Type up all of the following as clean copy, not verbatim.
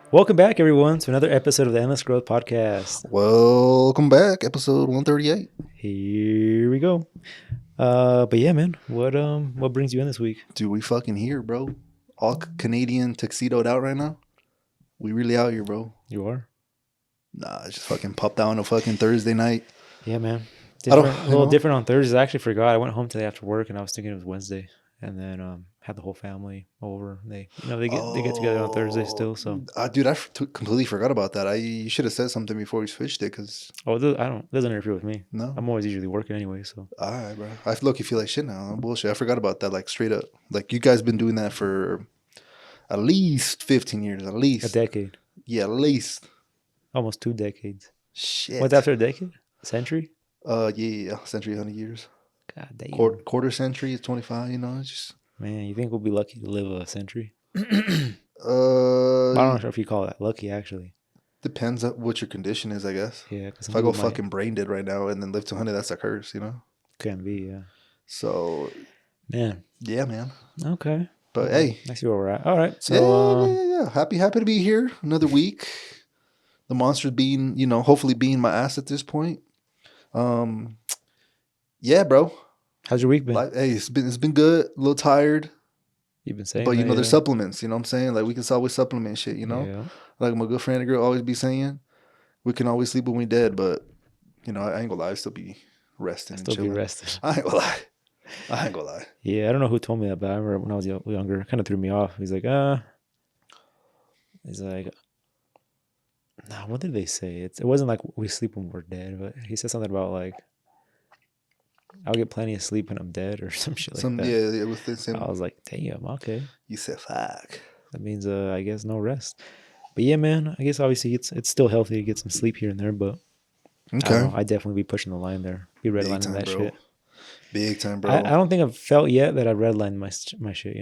Welcome back, everyone, to another episode of the Endless Growth Podcast. Welcome back, episode 138. Here we go. But yeah, man, what brings you in this week? Dude, we fucking here, bro. All Canadian tuxedoed out right now. We really out here, bro. You are? Nah, I just fucking popped out on a fucking Thursday night. Yeah, man. I don't- Different, a little different on Thursdays. I actually forgot. I went home today after work, and I was thinking it was Wednesday, and then had the whole family over. They get together on Thursday still. So Dude, completely forgot about that. You should have said something before we switched it, cause it doesn't interfere with me. no. I'm always usually working anyway. So All right, bro. I look, you feel like shit now. Bullshit. I forgot about that. Like straight up. Like you guys been doing that for at least 15 years. At least a decade, Yeah, at least. almost 2 decades. Shit. What's after a decade? Century? Yeah. Century, 100 years. God damn. Quarter century is 25. It's just. Man, you think we'll be lucky to live a century? I Uh, don't know if you call that lucky, actually. Depends on what your condition is, I guess. Yeah, because If I go fucking brain dead right now and then live to 100, that's a curse, can be, yeah. So, Man, yeah, man. okay. But hey, I see where we're at. All right, so yeah. Happy to be here. Another week. The monsters being, hopefully being my ass at this point. Yeah, bro. how's your week been? Hey, it's been good. A little tired, You've been saying, but that, there's supplements. You know what I'm saying? Like we can always supplement shit. Yeah. Like my good friend Edgar always be saying, we can always sleep when we dead, but I ain't gonna lie, I still be resting and Still be chilling. rested. I ain't gonna lie. Yeah, I don't know who told me that, but I remember when I was younger, it kind of threw me off. He's like, nah, what did they say? It wasn't like we sleep when we're dead, but he said something about like, I'll get plenty of sleep when I'm dead or some shit like that. Yeah, with the same. I was like, damn, okay. You said fuck. That means, I guess, no rest. But yeah, man, I guess obviously it's still healthy to get some sleep here and there, but I don't know, I'd definitely be pushing the line there. Be redlining that bro. shit. Big time, bro. I don't think I've felt yet that I redlined my shit,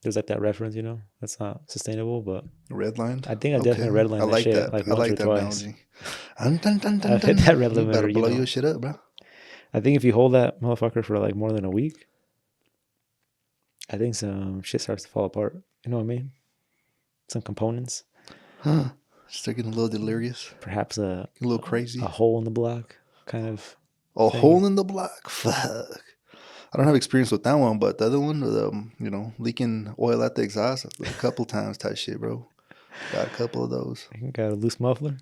There's like that reference, that's not sustainable, but Redlined? I think I definitely redlined I that like shit that. like I once like or that twice. analogy. I've hit that red You better limiter, blow your shit up, bro. I think if you hold that motherfucker for like more than a week, I think some shit starts to fall apart. You know what I mean? Some components. Huh. Start getting a little delirious. Perhaps a little crazy. A hole in the block, kind of. A hole in the block? Fuck. I don't have experience with that one, but the other one, leaking oil at the exhaust a couple times type shit, bro. Got a couple of those. Got a loose muffler?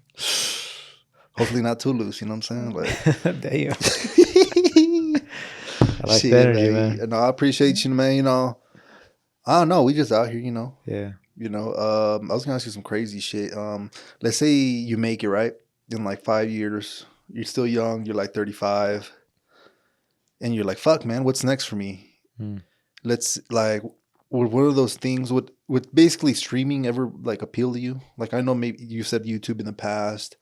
Hopefully not too loose, you know what I'm saying? Like, damn. I like the energy, man. No, I appreciate you, man. I don't know. We just out here, Yeah. I was gonna ask you some crazy shit. Let's say you make it right in like 5 years. You're still young. You're like 35, and you're like, "Fuck, man, what's next for me?" Let's like, what are those things? Would basically streaming ever like appeal to you? Like, I know maybe you said YouTube in the past.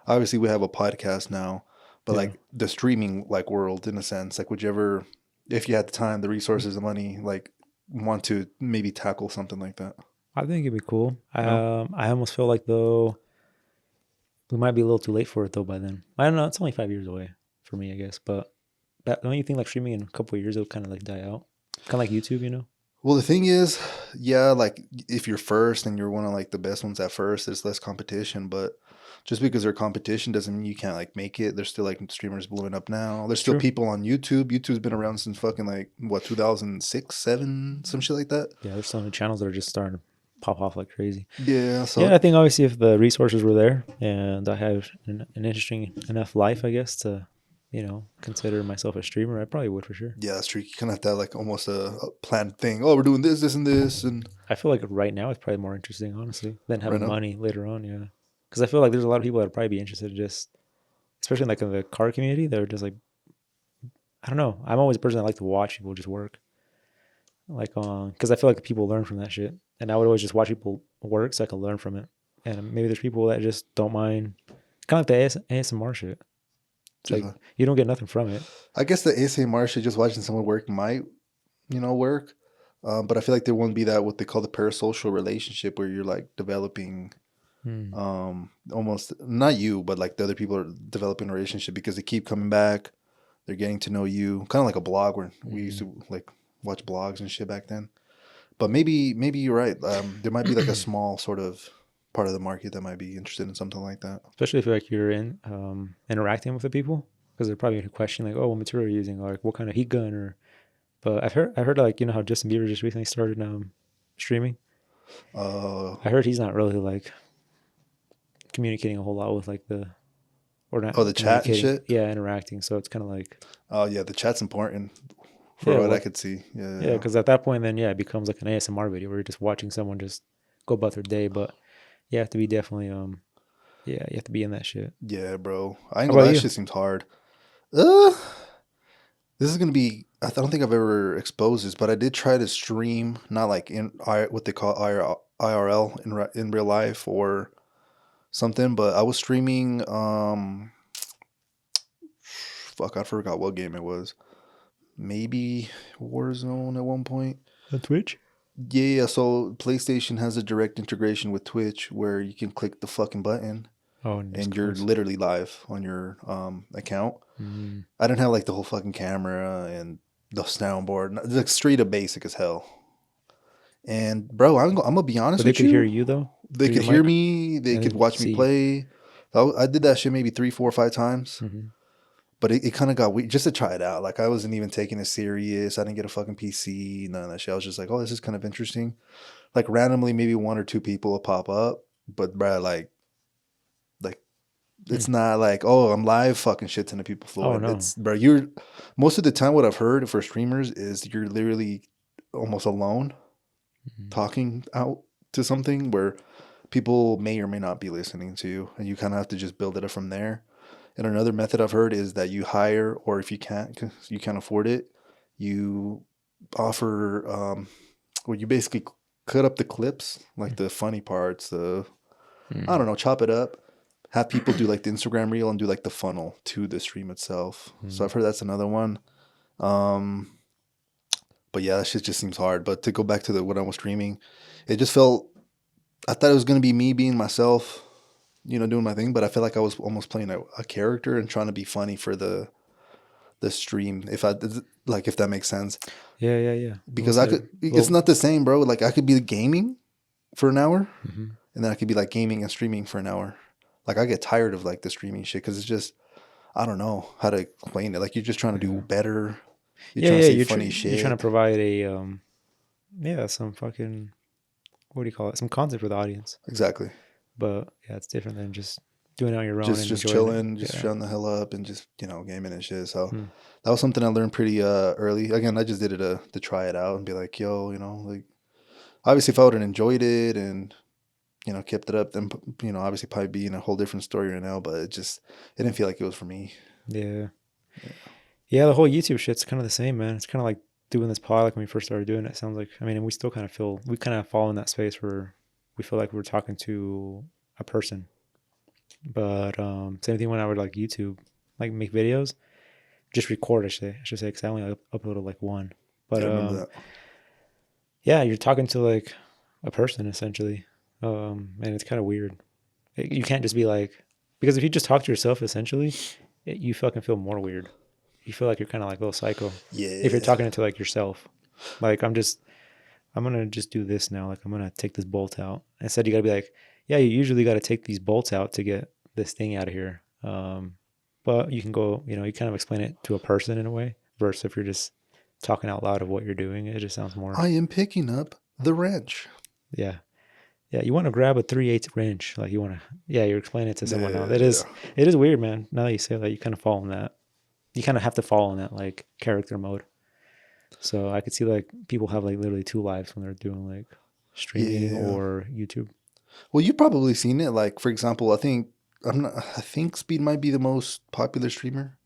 Obviously, we have a podcast now, but like the streaming like world in a sense, like would you ever, if you had the time, the resources, the money, like want to maybe tackle something like that? I think it'd be cool. I almost feel like though we might be a little too late for it though by then. I don't know. It's only 5 years away for me, I guess. But don't you think like streaming in a couple of years it'll kind of like die out, kind of like YouTube, Well, the thing is, yeah, like if you're first and you're one of like the best ones at first, there's less competition. But just because there's competition doesn't mean you can't like make it. There's still like streamers blowing up now. There's still people on YouTube. YouTube's been around since fucking like what 2006, 7, some shit like that. Yeah, there's so many channels that are just starting to pop off like crazy. Yeah. So yeah, I think obviously if the resources were there and I have an interesting enough life, I guess to consider myself a streamer, I probably would for sure. Yeah, that's true. You kind of have to have like almost a planned thing. Oh, we're doing this, this, and this, and I feel like right now it's probably more interesting, honestly, than having money later on. Yeah, because I feel like there's a lot of people that would probably be interested in just, especially like in the car community, they're just like, I don't know. I'm always a person that like to watch people just work, like because I feel like people learn from that shit, and I would always just watch people work so I can learn from it. And maybe there's people that just don't mind, kind of like the ASMR shit. It's like you don't get nothing from it. I guess the ASMR shit, just watching someone work might, work. But I feel like there won't be that what they call the parasocial relationship where you're like developing, almost not you, but like the other people are developing a relationship because they keep coming back. They're getting to know you, kind of like a blog where we used to like watch blogs and shit back then. But maybe you're right. There might be like a small sort of part of the market that might be interested in something like that. Especially if like you're in interacting with the people, because they're probably going to question like, oh, what material are you using, or like what kind of heat gun, or. But I heard like how Justin Bieber just recently started streaming. I heard he's not really like communicating a whole lot with like or not the chat and communicating, shit. yeah, interacting. So it's kind of like, Oh yeah, the chat's important for what I could see. Yeah, because at that point, then it becomes like an ASMR video where you're just watching someone just go about their day. But you have to be definitely you have to be in that shit. Yeah, bro. I ain't How gonna about lie, that you? shit seems hard. This is gonna be. I don't think I've ever exposed this, but I did try to stream, not like in what they call IRL in real life or something, but I was streaming. Fuck, I forgot what game it was. Maybe Warzone at one point. On Twitch? Yeah. So PlayStation has a direct integration with Twitch where you can click the fucking button Oh, and you're literally live on your account. I didn't have like the whole fucking camera and the soundboard. It's like straight up basic as hell. And bro, I'm gonna be honest But they with could you. hear you though. They through could your hear mic, me. They and could then watch me see you. play. I did that shit maybe 3, 4, 5 times. Mhm. But it kind of got weird just to try it out. Like I wasn't even taking it serious. I didn't get a fucking PC, none of that shit. I was just like, oh, this is kind of interesting. Like randomly, maybe 1 or 2 people will pop up, but bro, like it's not like, oh, I'm live fucking shit ton of people Oh flowing. no. It's bro, you're most of the time what I've heard for streamers is you're literally almost alone talking out to something where people may or may not be listening to you, and you kind of have to just build it up from there. And another method I've heard is that you hire, or if you can't afford it, you offer, where you basically cut up the clips, like the funny parts, I don't know, chop it up, have people do like the Instagram reel and do like the funnel to the stream itself. So I've heard that's another one. But yeah, that shit just seems hard. But to go back to when I was streaming, it just felt, I thought it was going to be me being myself, doing my thing, but I felt like I was almost playing a character and trying to be funny for the stream. If that makes sense. Yeah. Because it's not the same, bro. Like I could be gaming for an hour and then I could be like gaming and streaming for an hour. Like I get tired of like the streaming shit because it's just, I don't know how to explain it. Like you're just trying to do better. You're trying to say funny shit. You're trying to provide some fucking, what do you call it? Some content for the audience. Exactly. But yeah, it's different than just doing it on your own. Just chilling, just shutting the hell up and just, gaming and shit. So that was something I learned pretty early. Again, I just did it to try it out and be like, yo, like obviously if I would have enjoyed it and, kept it up, then, obviously probably be in a whole different story right now, but it didn't feel like it was for me. Yeah. Yeah, the whole YouTube shit's kind of the same, man. It's kind of like doing this pod, like when we first started doing it. It sounds like, and we still kind of fall in that space where we feel like we're talking to a person. But same thing when I would like YouTube, like make videos, just record, I should say, because I only uploaded like one. But I remember that. Yeah, you're talking to like a person essentially, and it's kind of weird. You can't just be like, because if you just talk to yourself, essentially, you fucking feel more weird. You feel like you're kind of like a little psycho. Yeah. If you're talking to like yourself, like I'm gonna just do this now. Like I'm gonna take this bolt out. Instead, you gotta be like, yeah, you usually gotta take these bolts out to get this thing out of here. But you can go, you kind of explain it to a person in a way, versus if you're just talking out loud of what you're doing, it just sounds more. I am picking up the wrench. Yeah. You want to grab a 3/8 wrench, like you're explaining it to someone else. It is weird, man. Now that you say that, you kind of fall in that. You kind of have to fall in that like character mode. So I could see like people have like literally 2 lives when they're doing like streaming or YouTube. Well, you've probably seen it. Like for example, I think Speed might be the most popular streamer.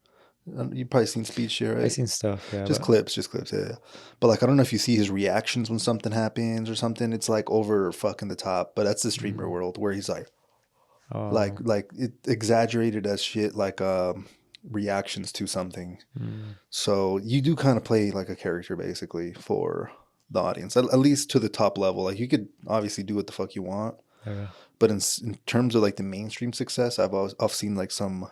You've probably seen Speed share, right? I've seen stuff, yeah. Just clips, yeah. But like, I don't know if you see his reactions when something happens or something. It's like over fucking the top. But that's the streamer world where he's like, like it exaggerated as shit, like reactions to something. So you do kind of play like a character basically for the audience, at least to the top level. Like you could obviously do what the fuck you want, but in terms of like the mainstream success, I've seen like some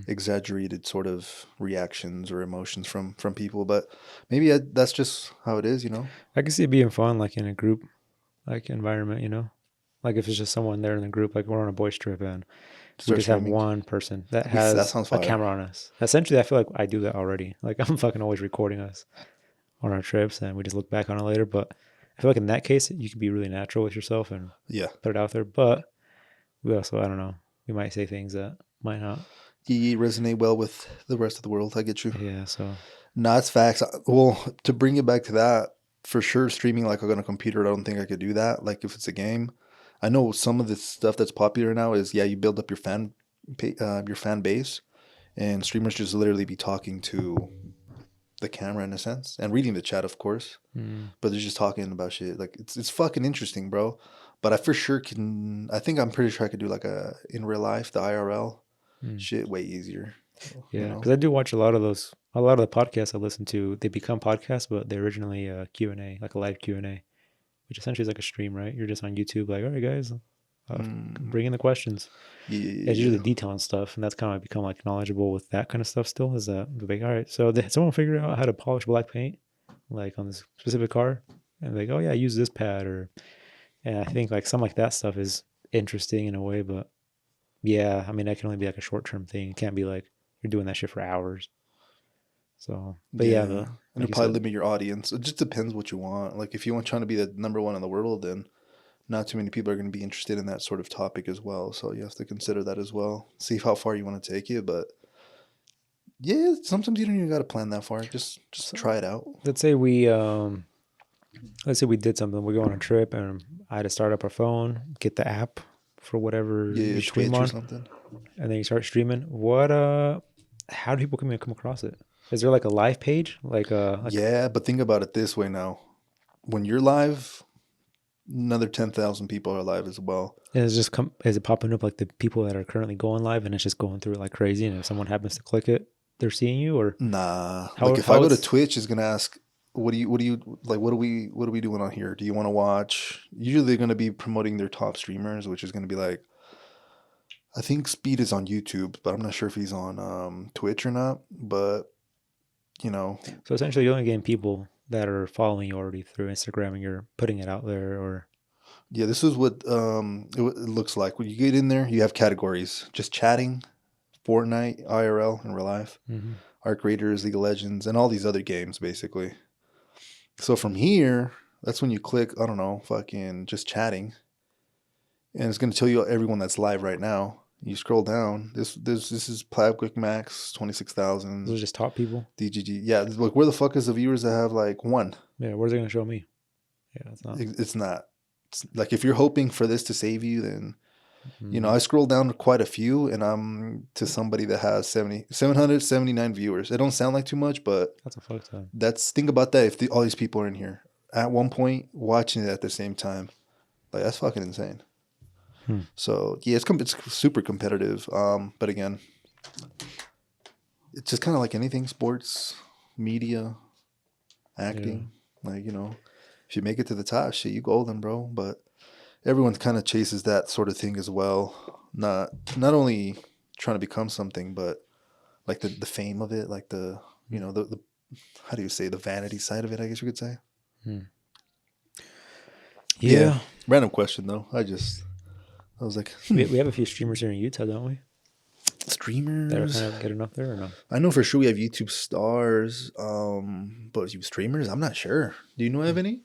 exaggerated sort of reactions or emotions from people, but maybe that's just how it is, I can see it being fun, like in a group like environment, Like if it's just someone there in the group, like we're on a boys trip and we Start just have streaming. one person that That has sounds a fire. camera on us. Essentially, I feel like I do that already. Like I'm fucking always recording us on our trips and we just look back on it later. But I feel like in that case, you can be really natural with yourself and put it out there. But we also, I don't know, we might say things that might not. You resonate well with the rest of the world. I get you. Yeah, so. No, it's facts. Well, to bring it back to that, for sure, streaming like on a computer, I don't think I could do that. Like if it's a game, I know some of the stuff that's popular now is you build up your fan base, and streamers just literally be talking to the camera in a sense and reading the chat, of course. But they're just talking about shit. Like it's fucking interesting, bro. But I for sure can. I think I'm pretty sure I could do like a in real life, the IRL shit, way easier. Yeah, because I do watch a lot of those. A lot of the podcasts I listen to, they become podcasts, but they're originally Q&A, like a live Q&A, which essentially is like a stream, right? You're just on YouTube, like, all right, guys, bring in the questions. It's usually detailing stuff, and that's kind of become like knowledgeable with that kind of stuff. Still, is that like, all right, so someone figured out how to polish black paint, like on this specific car, and like, oh yeah, use this pad, and I think like some like that stuff is interesting in a way, but yeah, I mean, that can only be like a short term thing. It can't be like you're doing that shit for hours. So, but yeah, and you'll probably limit your audience. It just depends what you want. Like if you want trying to be the number one in the world, then not too many people are going to be interested in that sort of topic as well. So you have to consider that as well. See how far you want to take it. But yeah, sometimes you don't even got to plan that far. Just try it out. Let's say we did something. We go on a trip, and I had to start up our phone, get the app for whatever you stream on, something. And then you start streaming. What how do people come across it? Is there like a live page? Yeah, but think about it this way now. When you're live, another 10,000 people are live as well. And is it popping up like the people that are currently going live, and it's just going through it like crazy? And if someone happens to click it, they're seeing you, or nah? Like if I go to Twitch, it's gonna ask, what are we doing on here? Do you want to watch? Usually they're gonna be promoting their top streamers, which is gonna be like, I think Speed is on YouTube, but I'm not sure if he's on Twitch or not. But so essentially you're only getting people that are following you already through Instagram, and you're putting it out there. Or this is what it looks like. When you get in there, you have categories: just chatting, Fortnite, IRL, in real life, Arc Raiders, League of Legends, and all these other games, basically. So from here, that's when you click, I don't know, fucking just chatting, and it's gonna tell you everyone that's live right now. You scroll down. This is Quick Max 26,000. Those are just top people. DGG. Yeah, like where the fuck is the viewers that have like one? Yeah, where's it gonna show me? Yeah, it's not. It's not. It's like if you're hoping for this to save you, then I scroll down quite a few, and I'm to somebody that has 779 viewers. It don't sound like too much, but that's a fuck ton. Think about that. If all these people are in here at one point watching it at the same time, like that's fucking insane. So yeah, it's super competitive. But again, it's just kind of like anything: sports, media, acting. Yeah. Like if you make it to the top, shit, you golden, bro. But everyone kind of chases that sort of thing as well. Not only trying to become something, but like the fame of it, like the how do you say, the vanity side of it, I guess you could say. Yeah. Random question though. I was like, we have a few streamers here in Utah, don't we? Streamers that are kind of getting up there, or no? I know for sure we have YouTube stars, but you streamers, I'm not sure. Do you know of any?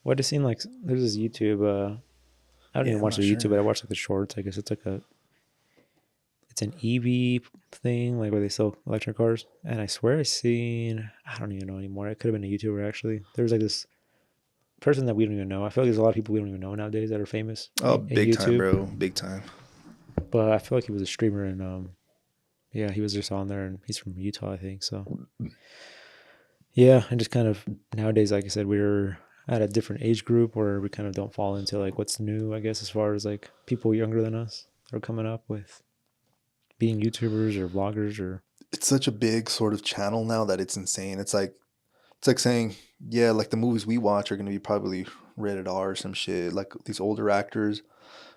Well, I just seen like there's this YouTube. I don't even watch the YouTube, but I watch like the shorts. I guess it's like it's an EV thing, like where they sell electric cars. And I swear I don't even know anymore. It could have been a YouTuber actually. There was like this person that we don't even know. I feel like there's a lot of people we don't even know nowadays that are famous. Oh, big time, bro. Big time. But I feel like he was a streamer, and he was just on there, and he's from Utah, I think. So yeah, and just kind of nowadays, like I said, we're at a different age group where we kind of don't fall into like what's new, I guess, as far as like people younger than us that are coming up with being YouTubers or vloggers. Or it's such a big sort of channel now that it's insane. It's like saying, yeah, like the movies we watch are going to be probably rated R or some shit, like these older actors,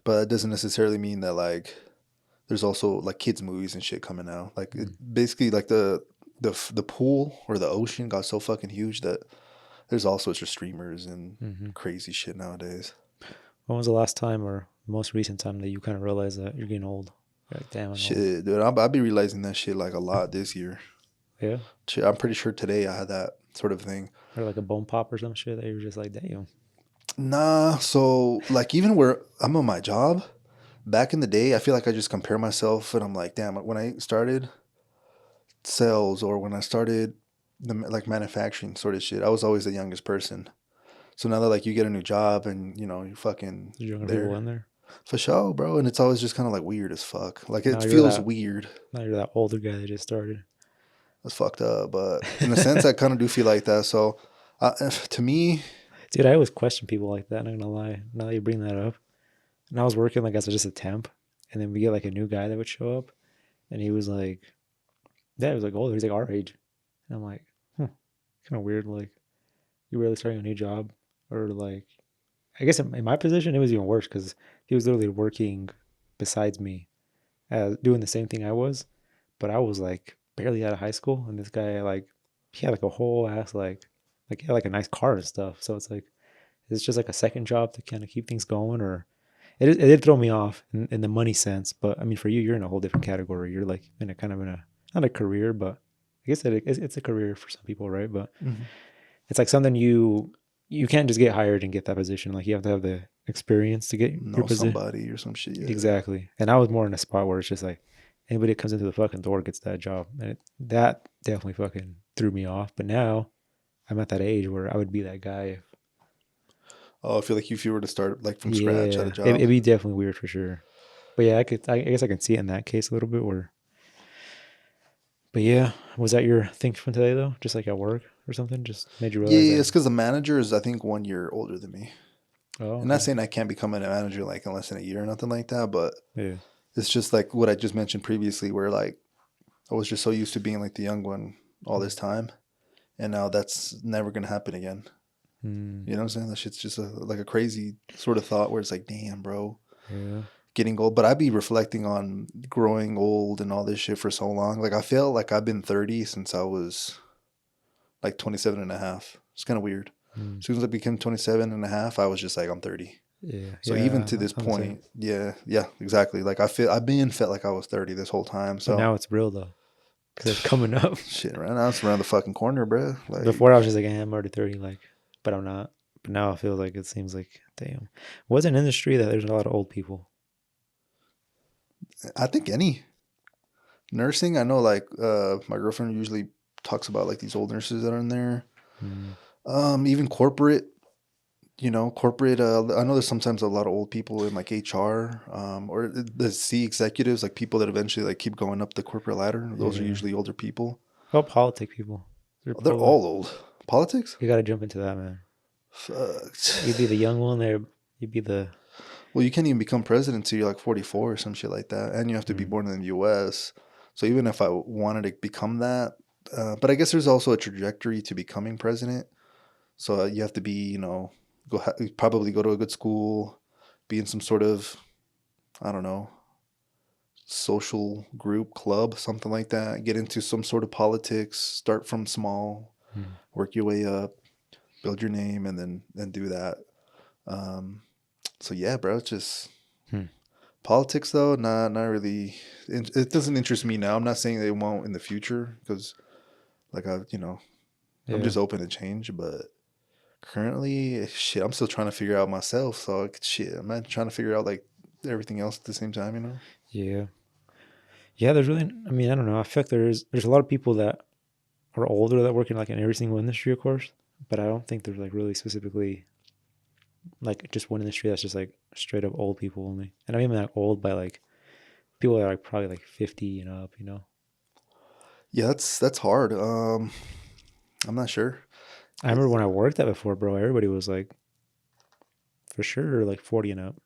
but it doesn't necessarily mean that like there's also like kids movies and shit coming out. Like basically like the pool or the ocean got so fucking huge that there's all sorts of streamers and crazy shit nowadays. When was the last time or most recent time that you kind of realized that you're getting old? You're like, damn, I'm old. Shit, dude, I'll be realizing that shit like a lot this year. Yeah. Shit, I'm pretty sure today I had that sort of thing. Or like a bone pop or some shit that you were just like, damn. Nah, so like even where I'm on my job, back in the day, I feel like I just compare myself and I'm like, damn, when I started sales or when I started the like manufacturing sort of shit, I was always the youngest person. So now that like you get a new job and you know you're fucking There's younger people there in there. for sure, bro, and it's always just kind of like weird as fuck. Like Now it you're feels that. weird. Now you're that older guy that just started. That's fucked up, but in a sense, I kind of do feel like that. So to me, Dude, I always question people like that. Not gonna lie. Now that you bring that up, and I was working like as just a temp, and then we get like a new guy that would show up, and he was like, yeah, he was like older. He's like our age, and I'm like, kind of weird. Like you really starting a new job, or like, I guess in my position it was even worse because he was literally working besides me, doing the same thing I was, but I was like barely out of high school, and this guy like he had like a whole ass like he had like a nice car and stuff. So it's like it's just like a second job to kind of keep things going, or it did throw me off in the money sense. But I mean, for you, you're in a whole different category. You're like in a kind of in a not a career, but I guess it's a career for some people, right? But mhm, it's like something you can't just get hired and get that position. Like you have to have the experience to get your know position. somebody or some shit. Yeah. Exactly. And I was more in a spot where it's just like anybody that comes into the fucking door gets that job. And that definitely fucking threw me off. But now I'm at that age where I would be that guy. Oh, I feel like if you were to start like from scratch at a Yeah, job. it'd be definitely weird for sure. But yeah, I guess I can see it in that case a little bit where, but yeah, was that your thing from today though? Just like at work or something? Just made you realize Yeah, that, it's because the manager is I think 1 year older than me. oh, And not okay. saying I can't become a manager like in less than a year or nothing like that, but Yeah. it's just like what I just mentioned previously, where like I was just so used to being like the young one all this time, and now that's never gonna happen again. Mm, You know what I'm saying? That shit's just like a crazy sort of thought where it's like, damn, bro, yeah. getting old. But I'd be reflecting on growing old and all this shit for so long. Like I feel like I've been 30 since I was like 27 and a half. It's kind of weird. Mm, As soon as I became 27 and a half, I was just like, I'm 30. yeah. So even Yeah. to this I'm the same. point, yeah, exactly. Like I've been felt like I was 30 this whole time. But So now it's real though, because it's coming up. shit, right now it's around the fucking corner, bro. Like Before I was just like, I'm already 30, like, but I'm not. But now I feel like it seems like, damn. Was an industry that there's a lot of old people. I think any nursing, I know like my girlfriend usually talks about like these old nurses that are in there. Mm, Even corporate, corporate. I know there's sometimes a lot of old people in like HR, or the C executives, like people that eventually like keep going up the corporate ladder. Those are yeah. usually older people. Well, politic people. They're They're probably, all old. Politics? you got to jump into that, man. Fuck. You'd be the young one there. You'd be the, Well, you can't even become president until you're like 44 or some shit like that, and you have to be mm, born in the U.S. So even if I wanted to become that, but I guess there's also a trajectory to becoming president. So you have to be, probably go to a good school, be in some sort of, I don't know, social group, club, something like that. Get into some sort of politics. Start from small, mm, work your way up, build your name, and then do that. Um, so yeah, bro, it's just hmm. politics though. Not really. It doesn't interest me now. I'm not saying they won't in the future because, like I'm Yeah. just open to change, but currently, shit, I'm still trying to figure out myself. So shit, I'm not trying to figure out like everything else at the same time. Yeah. Yeah. There's really, I mean, I don't know. I feel like there's a lot of people that are older that work in like in every single industry, of course, but I don't think there's like really specifically like just one industry that's just like straight up old people only. And I mean like old by like people that are like probably like 50 and up, you know? Yeah, that's hard. I'm not sure. I remember when I worked at before, bro, everybody was like for sure like 40 and up.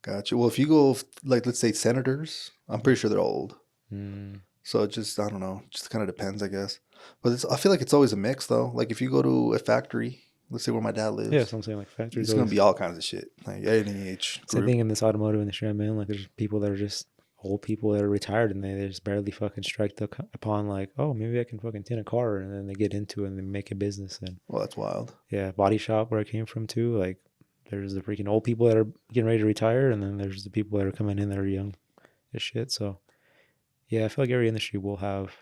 Gotcha. Well, if you go like let's say senators, I'm pretty sure they're old. Mm, So it just I don't know, just kind of depends, I guess. But I feel like it's always a mix though. Like if you go to a factory, let's say where my dad yeah, lives, so I'm saying like factories it's gonna always be all kinds of shit, like any age same group. thing in this automotive industry I'm in. Like there's people that are just old people that are retired and they just barely fucking strike upon like, oh, maybe I can fucking tint a car, and then they get into it and they make a business. And Well, that's wild. yeah, body shop where I came from too, like there's the freaking old people that are getting ready to retire, and then there's the people that are coming in that are young as shit. So yeah, I feel like every industry will have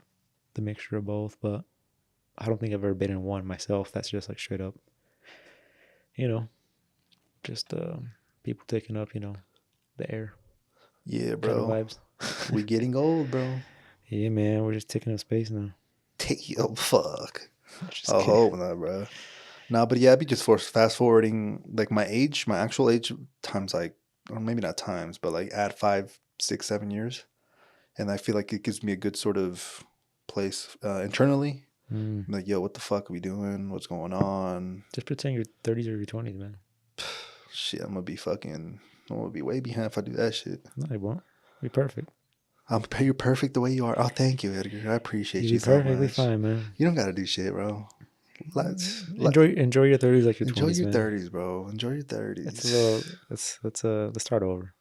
the mixture of both, but I don't think I've ever been in one myself that's just like straight up, you know, just people taking up, the air. Yeah, Kind bro. of vibes. We getting old, bro. Yeah, man, we're just taking up space now. Oh, fuck. Just I kidding. hope not, bro. Nah, but yeah, I'd be just fast forwarding like my age, my actual age times like, or maybe not times, but like add 5, 6, 7 years. And I feel like it gives me a good sort of place internally. Mm. Like, yo, what the fuck are we doing? What's going on? Just pretend your 30s or your 20s, man. Shit, I'm gonna be way behind if I do that shit. No, it won't. Be perfect. You're perfect the way you are. Oh, thank you, Edgar. I appreciate You'd you be so perfectly much. fine, man. You don't gotta do shit, bro. Enjoy your 30s like your 20s, your man. 30s, bro. Enjoy your 30s. It's a little. Let's start over.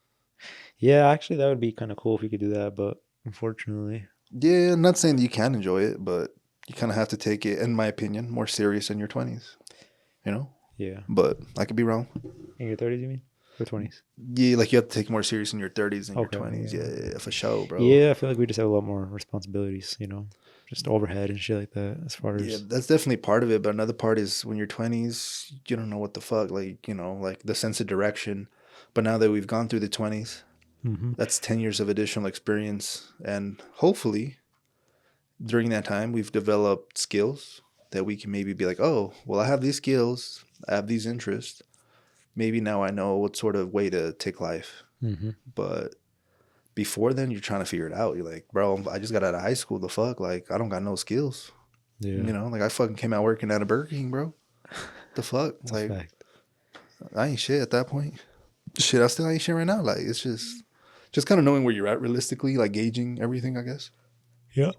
Yeah, actually, that would be kind of cool if you could do that, but unfortunately, Yeah, I'm not saying that you can enjoy it, but you kind of have to take it, in my opinion, more serious in your 20s. You know? yeah. But I could be wrong. In your 30s, you mean? Or 20s? Yeah, like you have to take it more serious in your 30s than your Okay, 20s. yeah. Yeah, for sure, bro. Yeah, I feel like we just have a lot more responsibilities, just overhead and shit like that. As far Yeah, as that's definitely part of it. But another part is when you're 20s, you don't know what the fuck, like, like the sense of direction. But now that we've gone through the 20s, that's 10 years of additional experience. And hopefully, during that time, we've developed skills that we can maybe be like, oh, well, I have these skills, I have these interests. Maybe now I know what sort of way to take life. But before then, you're trying to figure it out. You're like, bro, I just got out of high school. The fuck? Like, I don't got no skills. yeah, Like I fucking came out working at a Burger King, bro. The fuck? it's a Like, fact. I ain't shit at that point. Shit, I still ain't shit right now. Like, it's just kind of knowing where you're at realistically, like gauging everything, I guess. Yeah.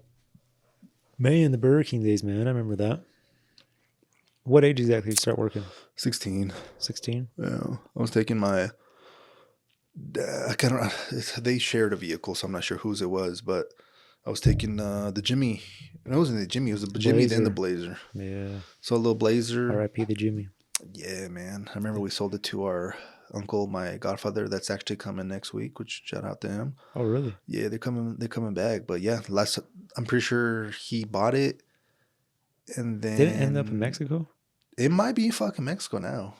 Man, the Burger King days, man. I remember that. What age exactly did you start working? 16. 16? Yeah. I was taking my, I kind of, they shared a vehicle, so I'm not sure whose it was, but I was taking the Jimmy. It wasn't the Jimmy, it was the Jimmy, then the Blazer. Yeah. So a little Blazer. R.I.P. the Jimmy. Yeah, man. I remember we sold it to our uncle, my godfather, that's actually coming next week, which shout out to him. Oh, really? Yeah, they're coming back. But yeah, I'm pretty sure he bought it, and then Did it end up in Mexico? It might be fucking Mexico now.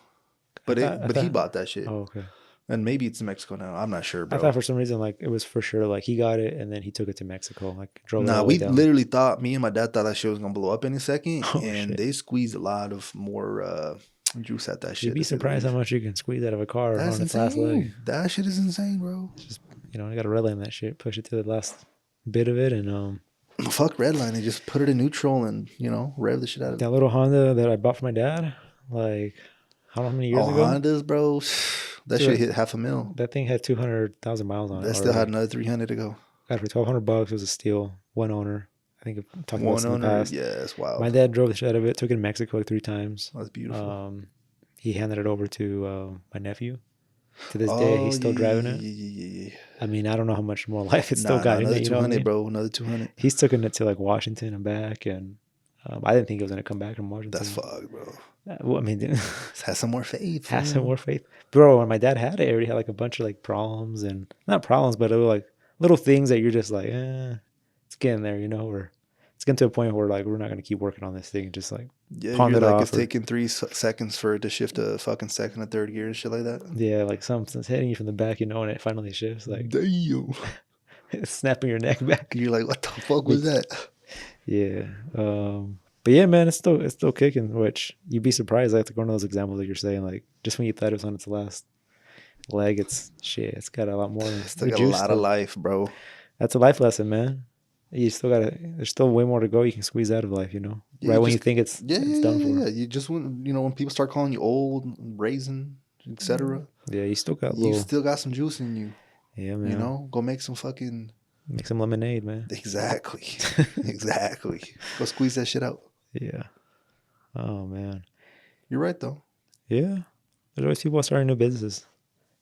But he bought that shit. Oh, okay. And maybe it's in Mexico now. I'm not sure, bro. I thought for some reason like it was for sure like he got it and then he took it to Mexico, like drove it all the way we down. literally thought, me and my dad thought that shit was gonna blow up any second, Oh, and shit. they squeezed a lot of more juice at that shit. You'd be surprised how much you can squeeze out of a car That's on its insane. last leg. That shit is insane, bro. Just you got to redline that shit, push it to the last bit of it, and fuck redline and just put it in neutral and rev the shit out of it. That little Honda that I bought for my dad, like how many years ago? Hondas, bro. That shit hit $500,000. That thing had 200,000 miles on it. That still had another 300 to go. Got it for $1,200. It was a steal. One owner. I think I've talked about this in the past. Yeah, it's wild. My dad drove the shit out of it. Took it to Mexico like 3 times. That's beautiful. He handed it over to my nephew. To this day, he's still driving it. Yeah. I mean, I don't know how much more life it's still got in it. Another 200, bro. Another 200. He's taken it to like Washington and back, and I didn't think it was gonna come back from Washington. That's fucked, bro. Well, I mean, have some more faith. Have some more faith, bro. When my dad had it, already had like a bunch of like problems and not problems, but it was like little things that you're just like, it's getting there, or it's getting to a point where like we're not gonna keep working on this thing and just like pawn it off. It's taking 3 seconds for it to shift a fucking second and third gear and shit like that. Yeah, like something's hitting you from the back, and it finally shifts. Like, damn, it's snapping your neck back. You're like, what the fuck was that? Yeah. But yeah, man, it's still kicking, which you'd be surprised. Like one of those examples that you're saying, like just when you thought it was on its last leg, it's got a lot more. Still got a lot of life, bro. That's a life lesson, man. You still there's still way more to go. You can squeeze out of life, Yeah, right when you think it's done for. Yeah, you just when people start calling you old, raisin, etc. Yeah, you still got some juice in you. Yeah, man. Go make some fucking. Make some lemonade, man. Exactly. Exactly. Go squeeze that shit out. Yeah. Oh, man. You're right, though. Yeah. There's always people starting new businesses,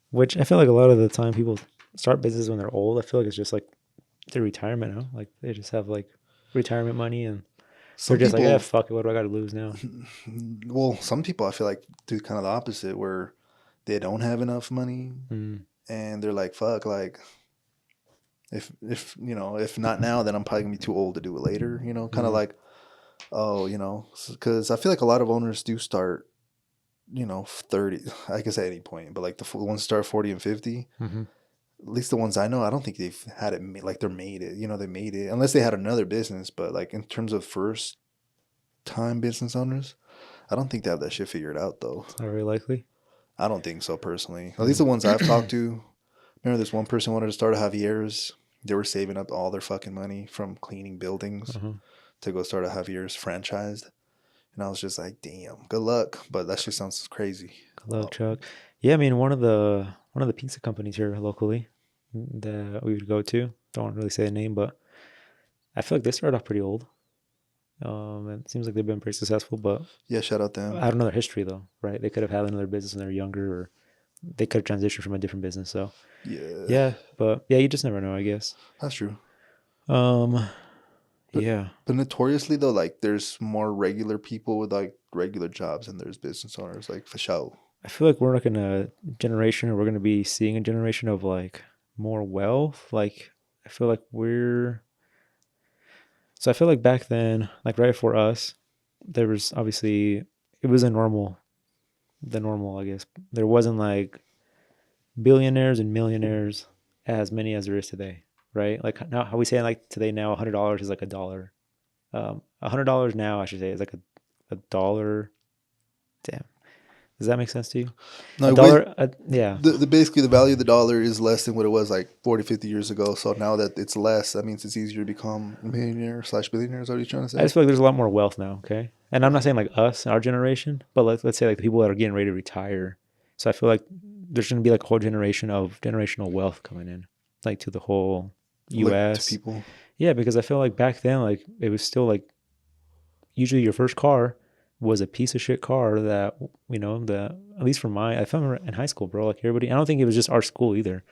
which I feel like a lot of the time people start businesses when they're old. I feel like it's just like their retirement now. Like they just have like retirement money and they're just like, fuck it. What do I got to lose now? Well, some people I feel like do kind of the opposite where they don't have enough money, Mm. and they're like, fuck, like if you know, if not now, then I'm probably gonna be too old to do it later. You know, kind of Mm. like, oh, you know, because I feel like a lot of owners do start, you know, 30, I guess at any point, but like the ones start 40 and 50. Mm-hmm. At least the ones I know, I don't think they've had it like they're made it. You know, they made it unless they had another business. But like in terms of first time business owners, I don't think they have that shit figured out though. It's not very likely. I don't think so personally. At least Mm. the ones I've talked to. Remember, this one person wanted to start a Javier's. They were saving up all their fucking money from cleaning buildings Uh-huh. to go start a Javier's franchised. And I was just like, damn, good luck. But that shit sounds crazy. Good luck, Chuck. Yeah, I mean one of the pizza companies here locally that we would go to. Don't want to really say the name, but I feel like they started off pretty old. It seems like they've been pretty successful, but Yeah, shout out them. I don't know their history though, right? They could have had another business when they were younger, or they could have transitioned from a different business. So Yeah, but yeah, you just never know, I guess. that's true. Um, But, yeah, but notoriously though, like there's more regular people with like regular jobs than there's business owners, like for sure. I feel like we're like in a generation, or we're gonna be seeing a generation of like more wealth. Like I feel like I feel like back then, like right before us, there was obviously it was the normal, I guess. There wasn't like billionaires and millionaires as many as there is today, right? Like now, how we say like today now, $100 is like a dollar. $100 now, I should say, is like a dollar. Damn, does that make sense to you? No, A dollar, yeah. the basically the value of the dollar is less than what it was like 40, 50 years ago. So now that it's less, that means it's easier to become a millionaire / billionaire. Is that what you're trying to I say? just feel like there's a lot more wealth now. Okay, and I'm not saying like us, our generation, but let's say like the people that are getting ready to retire. So I feel like there's going to be like a whole generation of generational wealth coming in, like to the whole Like to U.S. people. Yeah, because I feel like back then, like it was still like usually your first car was a piece of shit car that the at least for I found in high school, bro. Like everybody, I don't think it was just our school either.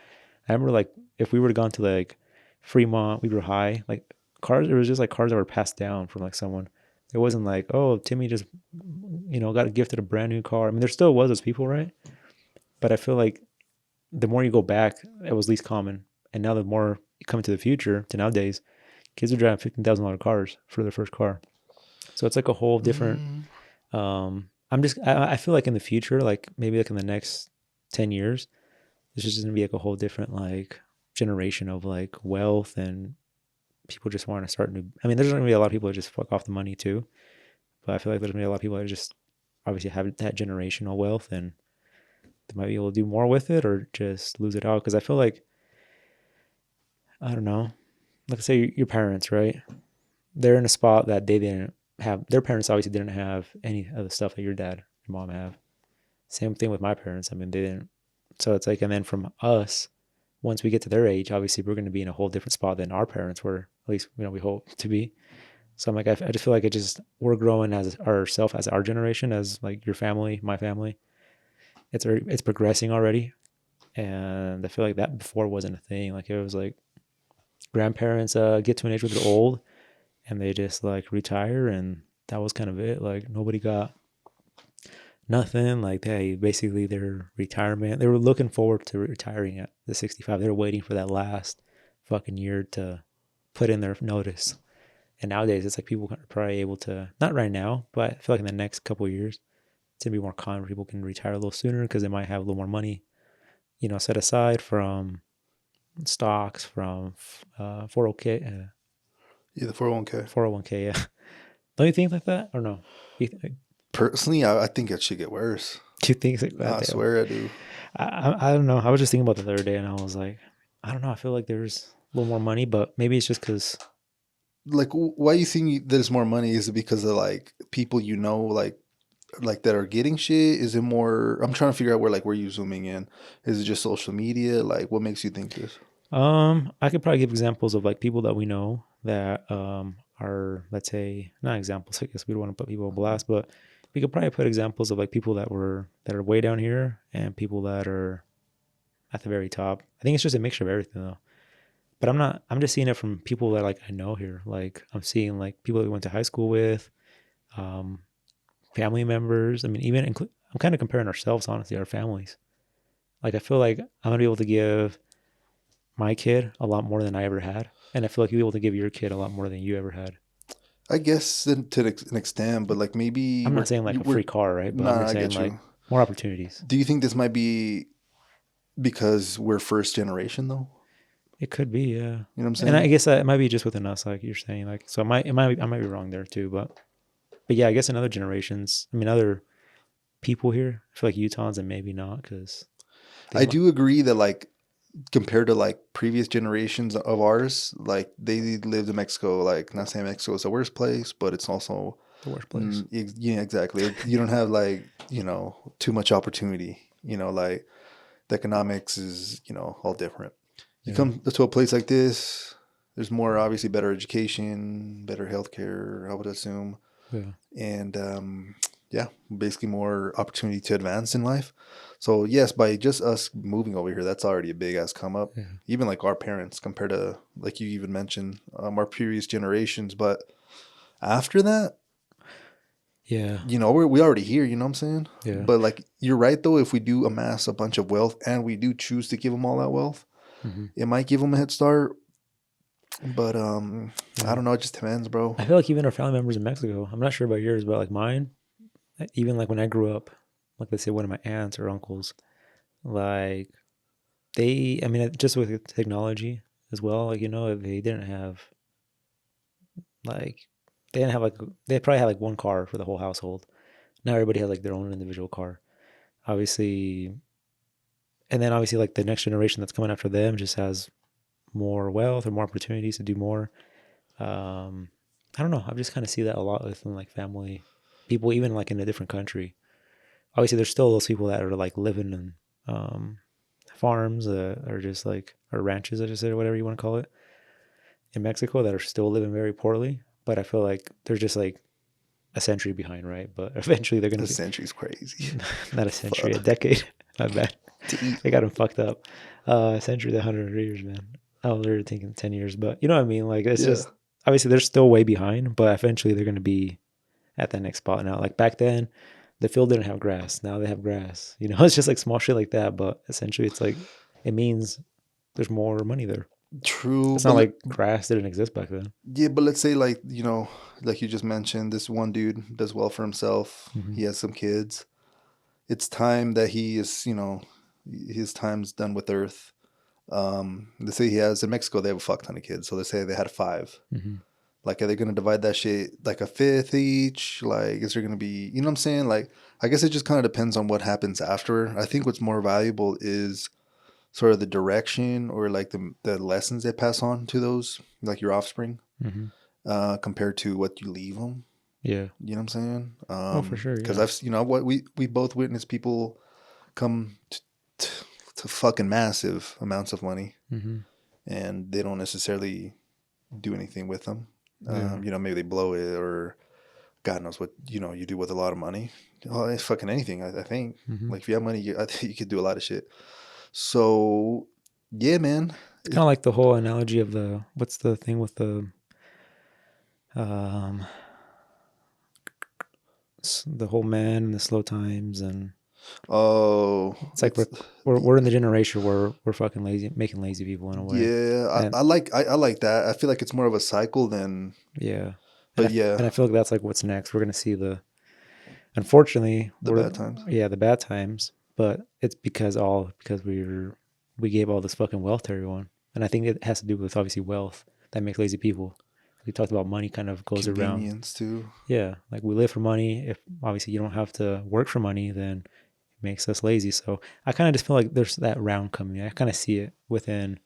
I remember like if we would have gone to like Fremont, we were high, like cars. It was just like cars that were passed down from like someone. It wasn't like, oh, Timmy just got gifted a brand new car. I mean, there still was those people, right? But I feel like the more you go back, it was least common, and now the more you come into the future to nowadays, kids are driving $15,000 cars for their first car. So it's like a whole different. I feel like in the future, like maybe like in the next 10 years, this is just gonna be like a whole different like generation of like wealth, and people just want to start new. I mean, there's gonna be a lot of people that just fuck off the money too, but I feel like there's gonna be a lot of people that just obviously have that generational wealth, and they might be able to do more with it or just lose it out. Because I feel like, I don't know, let's say your parents, right? They're in a spot that they didn't have. Their parents obviously didn't have any of the stuff that your dad and mom have. Same thing with my parents. I mean, they didn't. So it's like, and then from us, once we get to their age, obviously we're going to be in a whole different spot than our parents were. At least we hope to be. So I'm like, I just feel like we're growing as ourselves, as our generation, as like your family, my family. It's progressing already, and I feel like that before wasn't a thing. Like it was like grandparents get to an age where they're old, and they just like retire, and that was kind of it. Like nobody got nothing. Like basically their retirement, they were looking forward to retiring at the 65. They were waiting for that last fucking year to put in their notice. And nowadays it's like people are probably able to, not right now, but I feel like in the next couple of years it's gonna be more common. People can retire a little sooner because they might have a little more money, set aside from stocks, from 401k. Yeah, the 401k. 401k, yeah. Don't you think like that or no? Personally, I think it should get worse. Do you think like that? I swear I do. I don't know. I was just thinking about that the other day, and I was like, I don't know. I feel like there's a little more money, but maybe it's just because. Like, why you think there's more money? Is it because of like people like that are getting shit? Is it more? I'm trying to figure out where you zooming in. Is it just social media? Like, what makes you think this? I could probably give examples of like people that we know that are, let's say, not examples. I guess we don't want to put people on blast, but we could probably put examples of like people that are way down here and people that are at the very top. I think it's just a mixture of everything though. But I'm just seeing it from people that like I know here. Like I'm seeing like people that we went to high school with, family members. I mean, I'm kind of comparing ourselves, honestly, our families. Like I feel like I'm gonna be able to give my kid a lot more than I ever had, and I feel like you'll be able to give your kid a lot more than you ever had. I guess to an extent, but like maybe I'm not saying like a we're free car, right? But I'm nah, just I saying get like you. more opportunities. Do you think this might be because we're first generation though? It could be, yeah. You know what I'm And I saying? guess that it might be just within us, like you're saying, like so. I might be wrong there too, but yeah, I guess in other generations, I mean, other people here, I feel like Utahns and maybe not because they I might do agree that like compared to like previous generations of ours, like they lived in Mexico. Like not saying Mexico is the worst place, but it's also the worst place. yeah, exactly. You don't have like too much opportunity. Like the economics is all different. You Yeah, come to a place like this, there's more obviously better education, better healthcare, I would assume, yeah, and yeah, basically more opportunity to advance in life. So yes, by just us moving over here, that's already a big ass come up. yeah, Even like our parents compared to like you even mentioned our previous generations, but after that, yeah, we already here. You know what I'm saying? yeah. But like you're right though. If we do amass a bunch of wealth and we do choose to give them all that wealth, Hmm. it might give them a head start. But I Yeah. don't know. It just depends, bro. I feel like even our family members in Mexico. I'm not sure about yours, but like mine, even like when I grew up, like let's say one of my aunts or uncles, like they, I mean, just with technology as well, like they didn't have like they probably had like one car for the whole household. Now everybody has like their own individual car, obviously, and then obviously like the next generation that's coming after them just has more wealth or more opportunities to do more. Um, I don't know. I just kind of see that a lot within like family people, even like in a different country. Obviously, there's still those people that are like living in farms or just like or ranches, I just said, or whatever you want to call it, in Mexico that are still living very poorly. But I feel like they're just like a century behind, right? But eventually they're The gonna be century's crazy. not a century, a Fuck. decade. My bad. To eat. They got them fucked up. A century, the 100 years, man. I was already thinking 10 years, but you know what I mean. Like it's Yeah. just obviously they're still way behind, but eventually they're gonna be at that next spot now. Like back then, the field didn't have grass. Now they have grass. It's just like small shit like that. But essentially, it's like it means there's more money there. True, It's not like grass didn't exist back then. yeah, but let's say like like you just mentioned, this one dude does well for himself. Hmm. He has some kids. It's time that he is, his time's done with Earth. Let's say he has in Mexico, they have a fuck ton of kids. So let's say they had five. Hmm. Like, are they gonna divide that shit like a fifth each? Like, is there gonna be, you know what I'm saying? Like, I guess it just kind of depends on what happens after. I think what's more valuable is sort of the direction or like the lessons they pass on to those, like your offspring, Hmm. compared to what you leave them. Yeah. You know what I'm saying? Oh, for sure. Because Yeah. what we both witnessed people come to fucking massive amounts of money, Hmm. and they don't necessarily do anything with them. Yeah. Maybe they blow it or God knows what you do with a lot of money. Oh, it's fucking anything. I think Hmm. like if you have money, I think you could do a lot of shit. So yeah, man. It's kind of like the whole analogy of the what's the thing with um the whole man and the slow times and Oh, it's like we're in the generation where we're fucking lazy, making lazy people in a way. yeah. And I like that. I feel like it's more of a cycle than, yeah, but yeah, and I feel like that's like what's next. We're gonna see unfortunately the bad times. the bad times, but it's because we gave all this fucking wealth to everyone, and I think it has to do with obviously wealth that makes lazy people. We talked about money kind of goes around. Convenience too. Yeah, like we live for money. If obviously you don't have to work for money, then it makes us lazy. So I kind of just feel like there's that round coming. I kind of see it within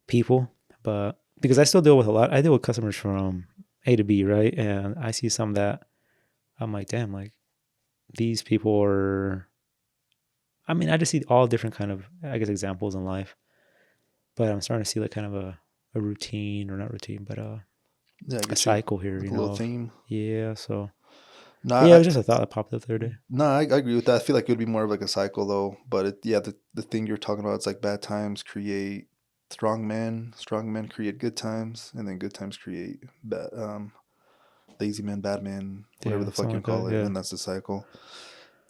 people, but because I still deal with I deal with customers from A to B, right? And I see some that I'm like, damn, like these people are. I mean, I just see all different kind of, I guess, examples in life, but I'm starting to see like kind of a routine or not routine, but Yeah, I a get you. cycle here, Like a little theme. yeah. So No, yeah, it was just a thought that popped up the other day. no, I agree with that. I feel like it would be more of like a cycle though. But yeah, the thing you're talking about, it's like bad times create strong men create good times, and then good times create lazy men, bad men, whatever Yeah, the fuck something you like call that. it, Yeah, and that's the cycle.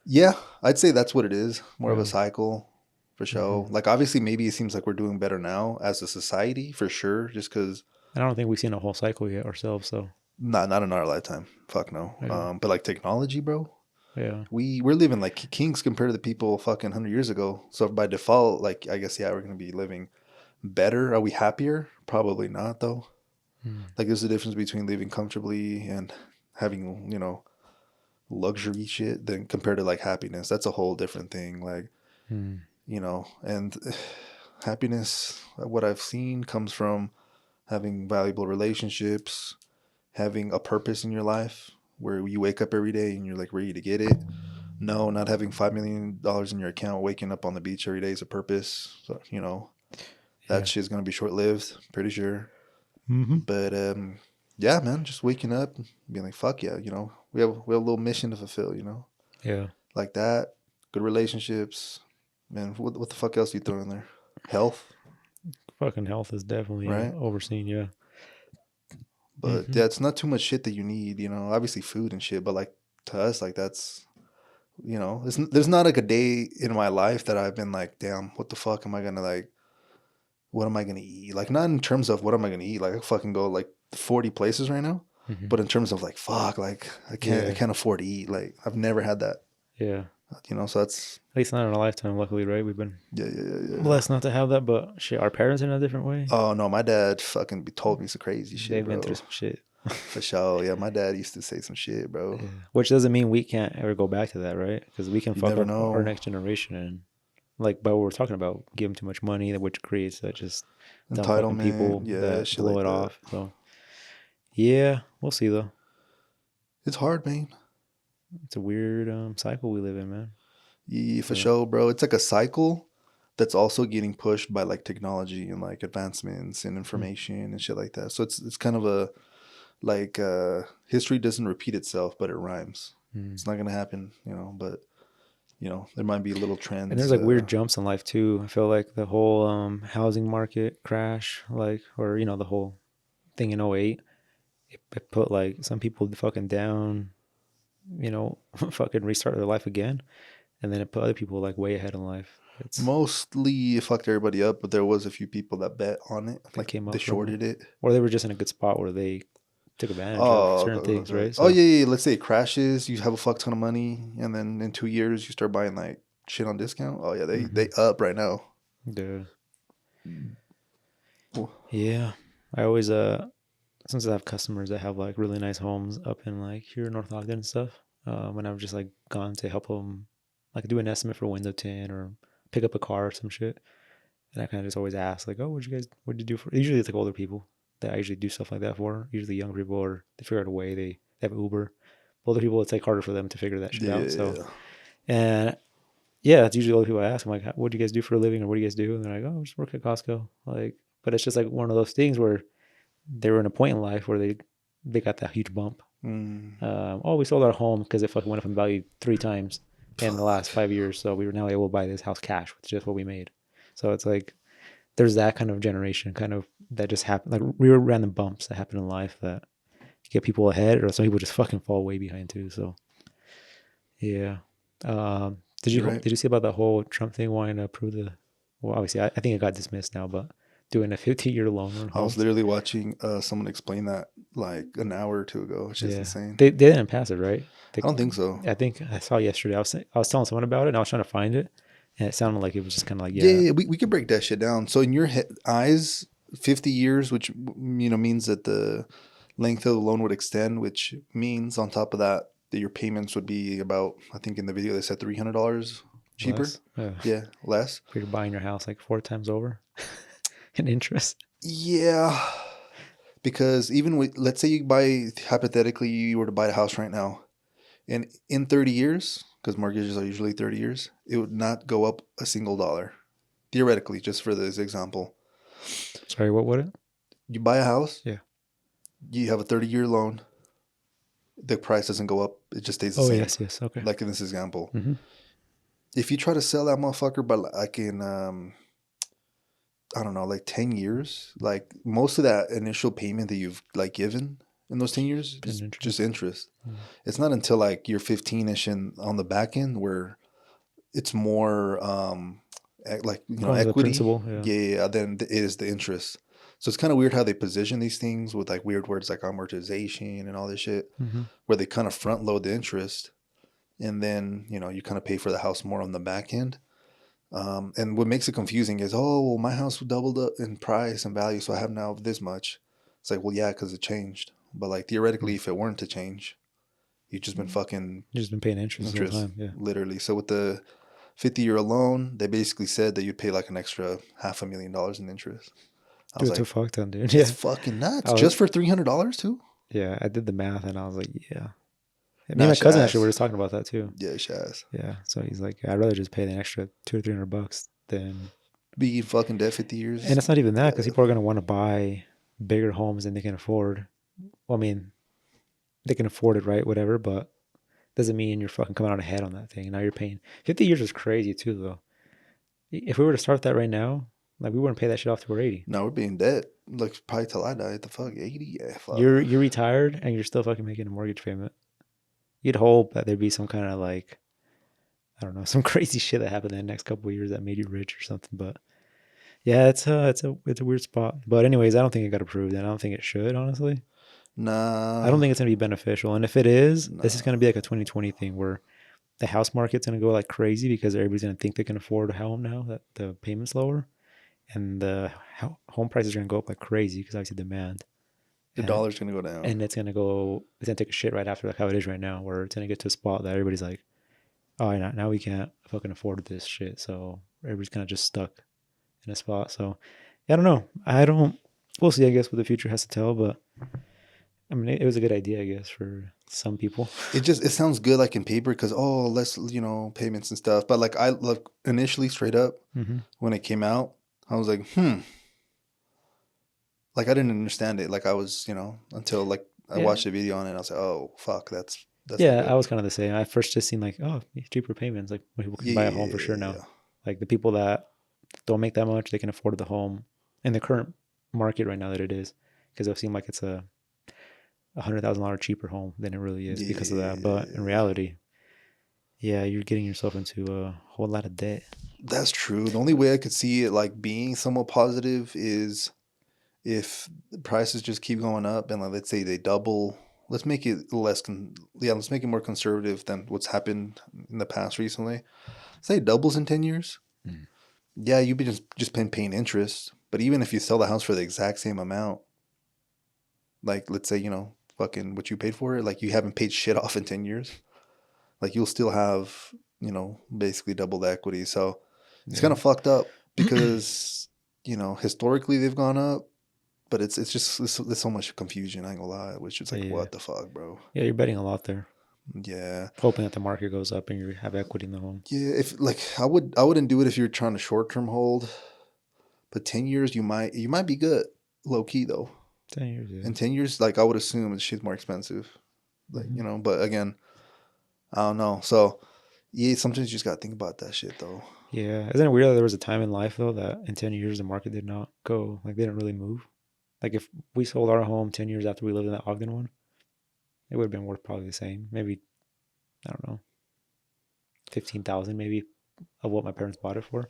Yeah, I'd say that's what it is. More of a yeah, cycle. for sure. Mm-hmm. Like, obviously, maybe it seems like we're doing better now as a society, for sure, just because. I don't think we've seen a whole cycle yet ourselves. So Not in our lifetime. Fuck no. yeah, But like technology, bro. yeah, We're living like kings compared to the people fucking 100 years ago. So by default, like I guess we're gonna be living better. Are we happier? Probably not though. mm. Like there's a difference between living comfortably and having, luxury shit than compared to like happiness. That's a whole different thing. Like, Mm. and happiness, what I've seen comes from having valuable relationships, having a purpose in your life where you wake up every day and you're like ready to get it. No, not having $5 million in your account, waking up on the beach every day is a purpose. So, that Yeah. shit's gonna be short lived, pretty sure. Mm-hmm. But yeah, man, just waking up, being like, fuck yeah, we have a little mission to fulfill, Yeah. like that. Good relationships, man. What the fuck else do you throw in there? Health, Fucking health is definitely right? overseen. Yeah. But Mm-hmm. yeah, it's not too much shit that you need, obviously food and shit, but like to us, like that's, there's not like a day in my life that I've been like, damn, what the fuck am I gonna like, what am I gonna eat? Like not in terms of what am I gonna eat, like I fucking go like 40 places right now, Mm-hmm. but in terms of like, fuck, like I Yeah. can't afford to eat. Like I've never had that, Yeah. so that's, At least not in our lifetime, luckily, right? We've been yeah. blessed not to have that, but shit, our parents in a different way. Oh no, my dad fucking told me some crazy shit, They've been through bro. some shit. For sure. Yeah, my dad used to say some shit, bro. Yeah. Which doesn't mean we can't ever go back to that, right? Because we can You fuck never up our know. next generation and like by what we're talking about, give them too much money, which creates that just dumb fucking Entitlement, people yeah, that shit blow like it that. off. So yeah, we'll see though. It's hard, man. It's a weird cycle we live in, man. Yeah, for So sure, bro. It's like a cycle that's also getting pushed by like technology and like advancements and mm, information and shit like that. So it's kind of a like history doesn't repeat itself, but it rhymes. mm. It's not gonna happen, but there might be little And there's trends. like weird jumps in life too. I feel like the whole housing market crash, like, or the whole thing in '08, it put like some people fucking down, fucking restart their life again, and then it put other people like way ahead in life. It's Mostly it fucked everybody up, but there was a few people that bet on it, that like came they up from it, shorted it. or they were just in a good spot where they took advantage of Oh, certain things, right? oh So, yeah. Let's say it crashes, you have a fuck ton of money, and then in 2 years you start buying like shit on discount. Oh yeah, they hmm up right now. the Cool. yeah, I always since I have customers that have like really nice homes up in like here in North Ogden and stuff, when I've just like gone to help them, like do an estimate for window tint or pick up a car or some shit, and I kind of just always ask like, oh, what'd you do for? Usually it's like older people that I usually do stuff like that for. Usually younger people, or they figure out a way. They have Uber. Older people, it's like harder for them to figure that shit out. So, Yeah. and yeah, it's usually older people I ask. I'm like, what do you guys do for a living, or what do you guys do? And they're like, oh, I just work at Costco. Like, but it's just like one of those things where they were in a point in life where they got that huge bump. Mm. Oh, we sold our home because it fucking went up in value 3 times in the last 5 years. So we were now able to buy this house cash with just what we made. So it's like there's that kind of generation, kind of that just happened, like real random bumps that happen in life that get people ahead, or some people just fucking fall way behind too. So yeah. Did You're you right. did you see about the whole Trump thing wanting to approve the? Well, obviously, I think it got dismissed now, but doing a 50-year loan on I was homes. literally watching someone explain that like an hour or two ago. It's just Yeah, insane. they didn't pass it, right? I don't think so. I think I saw yesterday. I was telling someone about it, and I was trying to find it, and it sounded like it was just kind of like, yeah, Yeah, we could break that shit down. So in your eyes, 50 years, which means that the length of the loan would extend, which means on top of that, that your payments would be about, I think in the video they said $300 cheaper. less. Yeah, less. If you're buying your house like 4 times over in interest. Yeah, because even with, let's say you buy, hypothetically, you were to buy a house right now, and in 30 years, because mortgages are usually 30 years, it would not go up a single dollar. Theoretically, just for this example. Sorry, what would it? You buy a house, Yeah. you have a 30-year loan, the price doesn't go up, it just stays the Oh same. yes, okay. Like in this example. Mm-hmm. If you try to sell that motherfucker, but like in, I don't know, like 10 years, like most of that initial payment that you've like given in those 10 years is just interest. Mm. It's not until like you're 15-ish and on the back end where it's more like, you know, Oh, the equity. principal, Yeah, then it is the interest. So it's kind of weird how they position these things with like weird words like amortization and all this shit, where they kind of front load the interest, and then, you know, you kind of pay for the house more on the back end. And what makes it confusing is, oh, well, my house doubled up in price and value, so I have now this much. It's like, well, yeah, because it changed. But like theoretically, if it weren't to change, you've just been fucking You've just been paying interest the whole interest, time. Yeah. literally. So with the 50-year loan, they basically said that you'd pay like an extra $500,000 in interest. I Dude, was it's a like, fuck ton, dude. it's Yeah. fucking nuts. Just for $300 too? Yeah, I did the math and I was like, yeah. Me Nah, and my cousin Shaz. actually were just talking about that too. Yeah, Shaz. Yeah. So he's like, I'd rather just pay the extra $200 or $300 than Be fucking dead 50 years. And it's not even that, because people are going to want to buy bigger homes than they can afford. Well, I mean, they can afford it, right? Whatever, but doesn't mean you're fucking coming out ahead on that thing. Now you're paying 50 years is crazy too, though. If we were to start that right now, like we wouldn't pay that shit off till we're 80. No, we're being dead. Like probably till I die. The fuck, 80? Yeah, fuck. You're retired and you're still fucking making a mortgage payment. You'd hope that there'd be some kind of like, I don't know, some crazy shit that happened in the next couple of years that made you rich or something. But yeah, it's a weird spot. But anyways, I don't think it got approved, and I don't think it should, honestly. Nah. I don't think it's gonna be beneficial. And if it is, this is gonna be like a 2020 thing where the house market's gonna go like crazy because everybody's gonna think they can afford a home now that the payment's lower, and the home prices are gonna go up like crazy because obviously demand. The dollar's gonna go down, and it's gonna take a shit right after, like how it is right now, where it's gonna get to a spot that everybody's like, oh, now we can't fucking afford this shit, so everybody's kind of just stuck in a spot. So yeah, I don't know. We'll see, I guess, what the future has to tell, but I mean, it was a good idea, I guess, for some people. It sounds good like in paper because, oh, less, you know, payments and stuff. But like I look initially straight up when it came out, I was like, like I didn't understand it. Like I was, you know, until like I watched a video on it, and I was like, oh fuck, that's yeah, I was kind of the same. I first just seen like, oh, cheaper payments, like people can buy a home for sure now. Like the people that don't make that much, they can afford the home in the current market right now that it is, because it seems like it's a $100,000 cheaper home than it really is because of that. But in reality, yeah, you're getting yourself into a whole lot of debt. That's true. The only way I could see it like being somewhat positive is if the prices just keep going up and like, let's say they double. Let's make it let's make it more conservative than what's happened in the past recently. Say it doubles in 10 years. Yeah, you'd be just paying interest. But even if you sell the house for the exact same amount, like let's say, you know, fucking what you paid for it, like you haven't paid shit off in 10 years. Like you'll still have, you know, basically double the equity. So it's kind of fucked up because, you know, historically they've gone up. But it's so much confusion. I ain't gonna lie. Which is like, what the fuck, bro? Yeah, you're betting a lot there. Yeah, hoping that the market goes up and you have equity in the home. Yeah, if like I wouldn't do it if you're trying to short term hold. But 10 years, you might be good, low key though. 10 years, yeah. In 10 years, like I would assume it's shit's more expensive, like you know. But again, I don't know. So yeah, sometimes you just gotta think about that shit though. Yeah, isn't it weird that there was a time in life though that in 10 years the market did not go, like they didn't really move. Like if we sold our home 10 years after we lived in that Ogden one, it would have been worth probably the same. Maybe, I don't know, 15,000 maybe of what my parents bought it for.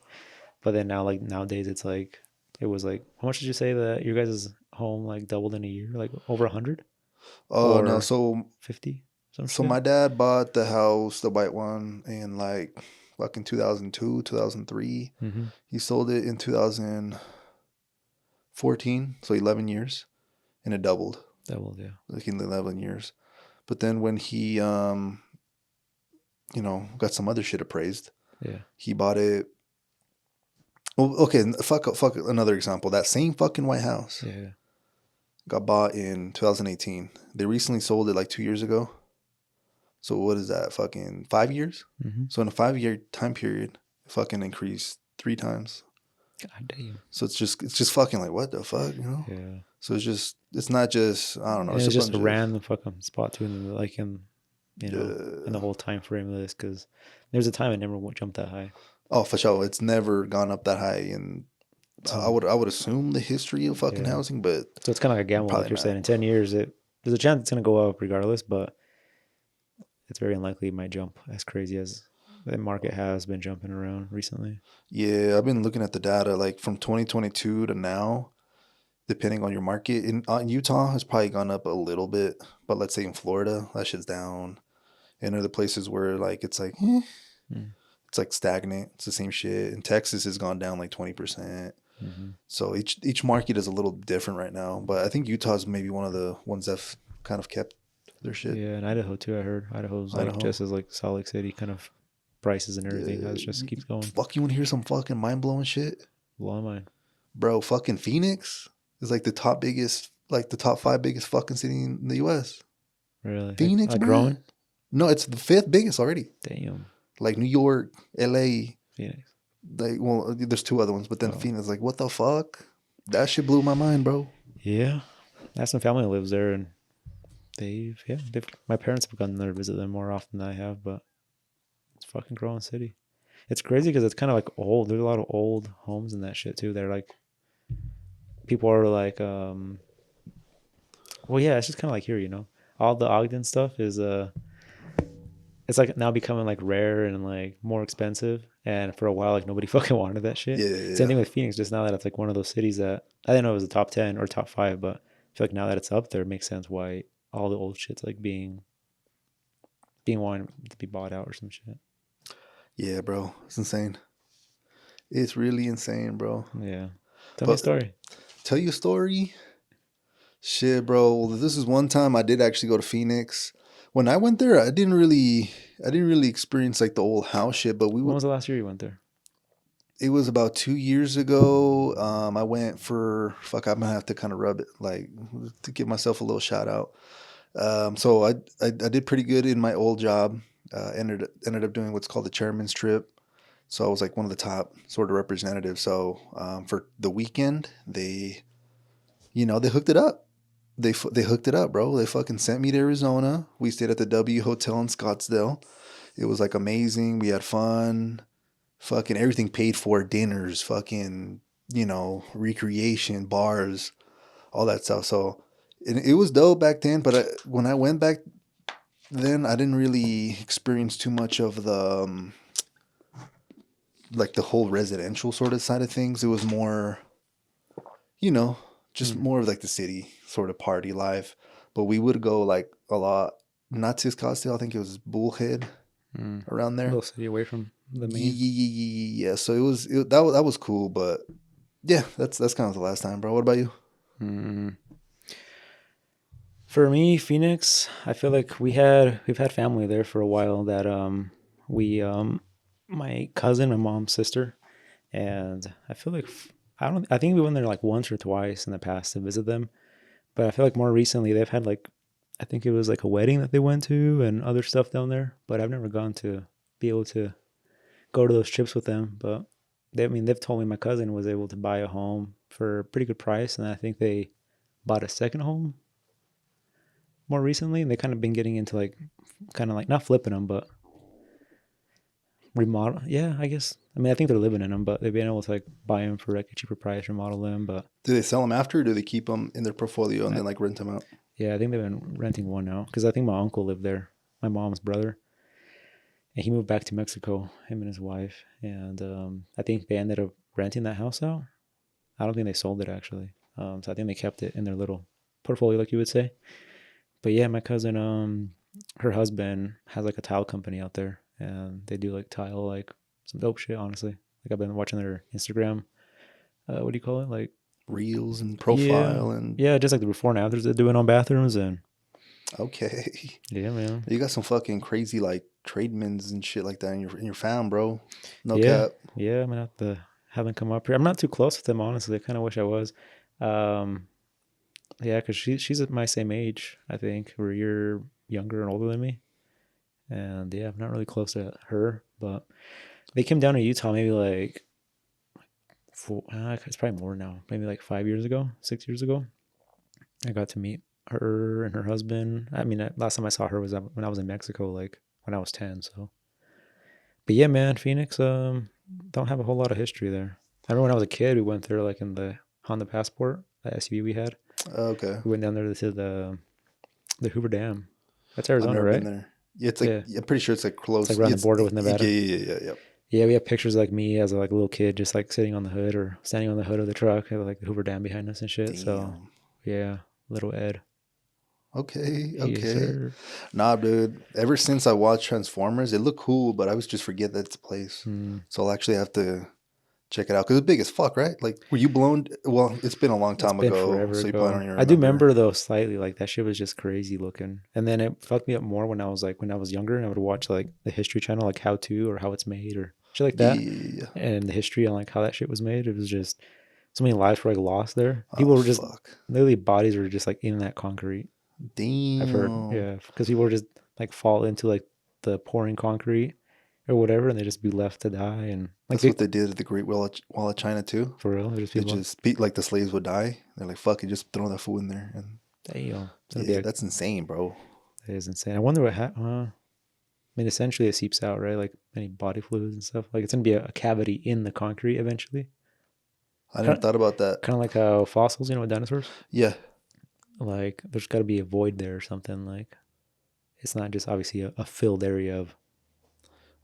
But then now, like nowadays, it's like, it was like, how much did you say that your guys' home like doubled in a year? Like over 100? Oh, no, so 50? So my dad bought the house, the white one, in like fucking 2002, 2003. He sold it in 2014, so 11 years, and it doubled. Doubled, yeah. Like in 11 years. But then when he, you know, got some other shit appraised, he bought it. Well, okay, fuck another example. That same fucking white house got bought in 2018. They recently sold it like 2 years ago. So what is that? Fucking 5 years? So in a 5-year time period, it fucking increased 3 times. God damn. So it's just fucking like, what the fuck, you know? Yeah. So it's not just, I don't know. It's just a random fucking spot too, like in, you know, in the whole time frame of this, because there's a time it never jumped that high. Oh, for sure. It's never gone up that high, and I would assume the history of fucking housing, but so it's kind of like a gamble, like you're saying. In 10 years, there's a chance it's gonna go up regardless, but it's very unlikely it might jump as crazy as The market has been jumping around recently. Yeah, I've been looking at the data like from 2022 to now, depending on your market. In Utah, it's probably gone up a little bit, but let's say in Florida, that shit's down. And other places where like Mm. it's like stagnant. It's the same shit. In Texas, has gone down like 20%. Mm-hmm. So each market is a little different right now. But I think Utah's maybe one of the ones that's kind of kept their shit. Yeah, and Idaho too. I heard Idaho's like Idaho. just as like Salt Lake City kind of prices and everything. How it just keeps going. Fuck, you want to hear some fucking mind blowing shit, Blow my mind. bro? Fucking Phoenix is like the top biggest, like the top 5 biggest fucking city in the U.S. Really? Phoenix, Like bro. growing? No, it's the 5th biggest already. Damn. Like New York, L.A. Phoenix. Like, well, there's 2 other ones, but then Oh. Phoenix, like, what the fuck? That shit blew my mind, bro. Yeah. I have some family that lives there, and my parents have gone there to visit them more often than I have, but it's a fucking growing city. It's crazy because it's kind of like old. There's a lot of old homes and that shit too. They're like, people are like, well, yeah, it's just kind of like here, you know, all the Ogden stuff is, it's like now becoming like rare and like more expensive. And for a while, like nobody fucking wanted that shit. Yeah. Same thing with Phoenix. Just now that it's like one of those cities that I didn't know it was a top 10 or top 5, but I feel like now that it's up there, it makes sense why all the old shit's like being wanted to be bought out or some shit. Yeah, bro. It's insane. It's really insane, bro. Yeah. Tell me a story. Tell you a story? Shit, bro. Well, this is one time I did actually go to Phoenix. When I went there, I didn't really experience like the old house shit, but When was the last year you went there? it was about 2 years ago. I went for I'm gonna have to kind of rub it like to give myself a little shout out. So I did pretty good in my old job. Ended up doing what's called the chairman's trip. So I was like one of the top sort of representatives. So for the weekend, they hooked it up. They hooked it up, bro. They fucking sent me to Arizona. We stayed at the W Hotel in Scottsdale. It was like amazing. We had fun. Fucking everything paid for. Dinners, fucking, recreation, bars, all that stuff. So it was dope back then. But when I went back then, I didn't really experience too much of the like the whole residential sort of side of things. It was more, just more of like the city sort of party life. But we would go like a lot, not to Scottsdale. I think it was Bullhead around there. A little city away from the main. Yeah. So that was cool. But yeah, that's kind of the last time, bro. What about you? For me, Phoenix, I feel like we've had family there for a while. That my cousin, my mom's sister, and I feel like I think we went there like once or twice in the past to visit them, but I feel like more recently they've had like, I think it was like a wedding that they went to and other stuff down there, but I've never gone to be able to go to those trips with them. But they've told me my cousin was able to buy a home for a pretty good price, and I think they bought a second home more recently, and they kind of been getting into like kind of like not flipping them, but remodel. Yeah, I guess. I mean, I think they're living in them, but they've been able to like buy them for like a cheaper price, remodel them. But Do they sell them after, or do they keep them in their portfolio and then like rent them out? yeah, I think they've been renting one now because I think my uncle lived there, my mom's brother, and he moved back to Mexico, him and his wife, and I think they ended up renting that house out. I don't think they sold it actually, so I think they kept it in their little portfolio, like you would say. But yeah, my cousin, her husband has like a tile company out there, and they do like tile, like some dope shit. Honestly, like I've been watching their Instagram. What do you call it? Like Reels and profile and yeah, just like the before and afters they're doing on bathrooms and okay. yeah, man. You got some fucking crazy like trademans and shit like that in your fam, bro. No Yeah, cap. yeah. I'm gonna have to have them come up here. I'm not too close with them, honestly. I kind of wish I was. Yeah, because she's at my same age, I think, or you're younger and older than me. And yeah, I'm not really close to her, but they came down to Utah maybe like it's probably more now, maybe like 5 years ago, 6 years ago. I got to meet her and her husband. I mean, last time I saw her was when I was in Mexico, like when I was 10. So, but yeah, man, Phoenix, don't have a whole lot of history there. I remember when I was a kid, we went there like in the Honda Passport, the SUV we had. Okay. We went down there to the Hoover Dam. That's I've Arizona, never right? been there. It's like, Yeah. I'm pretty sure it's like close. It's like around the border with Yeah, Nevada. yeah. Yeah, we have pictures like me as a like little kid, just like sitting on the hood or standing on the hood of the truck, with like the Hoover Dam behind us and shit. So Damn. yeah, little Ed. Okay, Yes, okay. sir. Nah, dude. Ever since I watched Transformers, it looked cool, but I always just forget that it's a place. So I'll actually have to check it out because it's big as fuck, right? Like, were you blown? Well, it's been a long It's time been ago, forever so you probably ago. don't even I do remember. remember though slightly, like that shit was just crazy looking. And then it fucked me up more when I was younger and I would watch like the History Channel, like how to or how it's made or shit like that. Yeah. And the history on like how that shit was made. It was just so many lives were like lost there. Oh People were just fuck. literally bodies were just like in that concrete. I've heard, Damn. yeah, because people would just like fall into like the pouring concrete or whatever, and they just be left to die. And like That's what they did at the Great Wall of China too. for real, there's They people. just like the slaves would die. They're like, fuck it, just throw that food in there. And Damn, it's gonna be yeah, that's insane, bro. that is insane. I wonder what I mean, essentially it seeps out, right? Like any body fluids and stuff. Like it's gonna be a cavity in the concrete eventually. I never Kind thought about that. of like how fossils, with dinosaurs. Yeah. Like there's got to be a void there or something. Like it's not just obviously a filled area of.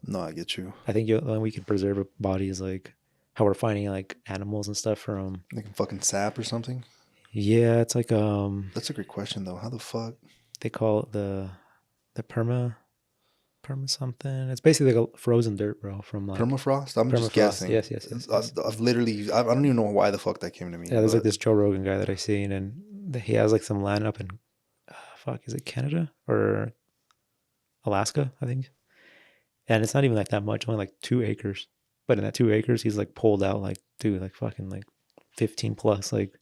No, I get you. I think we can preserve a body is like how we're finding like animals and stuff from. They can fucking sap or something. Yeah, it's like That's a great question though. How the fuck? they call it the perma something. It's basically like a frozen dirt, bro. From like Permafrost? I'm just permafrost. guessing. Yes. I've literally, I don't even know why the fuck that came to me. Yeah, there's but like this Joe Rogan guy that I seen, and he has like some land up in, fuck, is it Canada or Alaska? I think, and it's not even like that much, only like 2 acres. But in that 2 acres, he's like pulled out like, dude, like fucking like 15 plus like,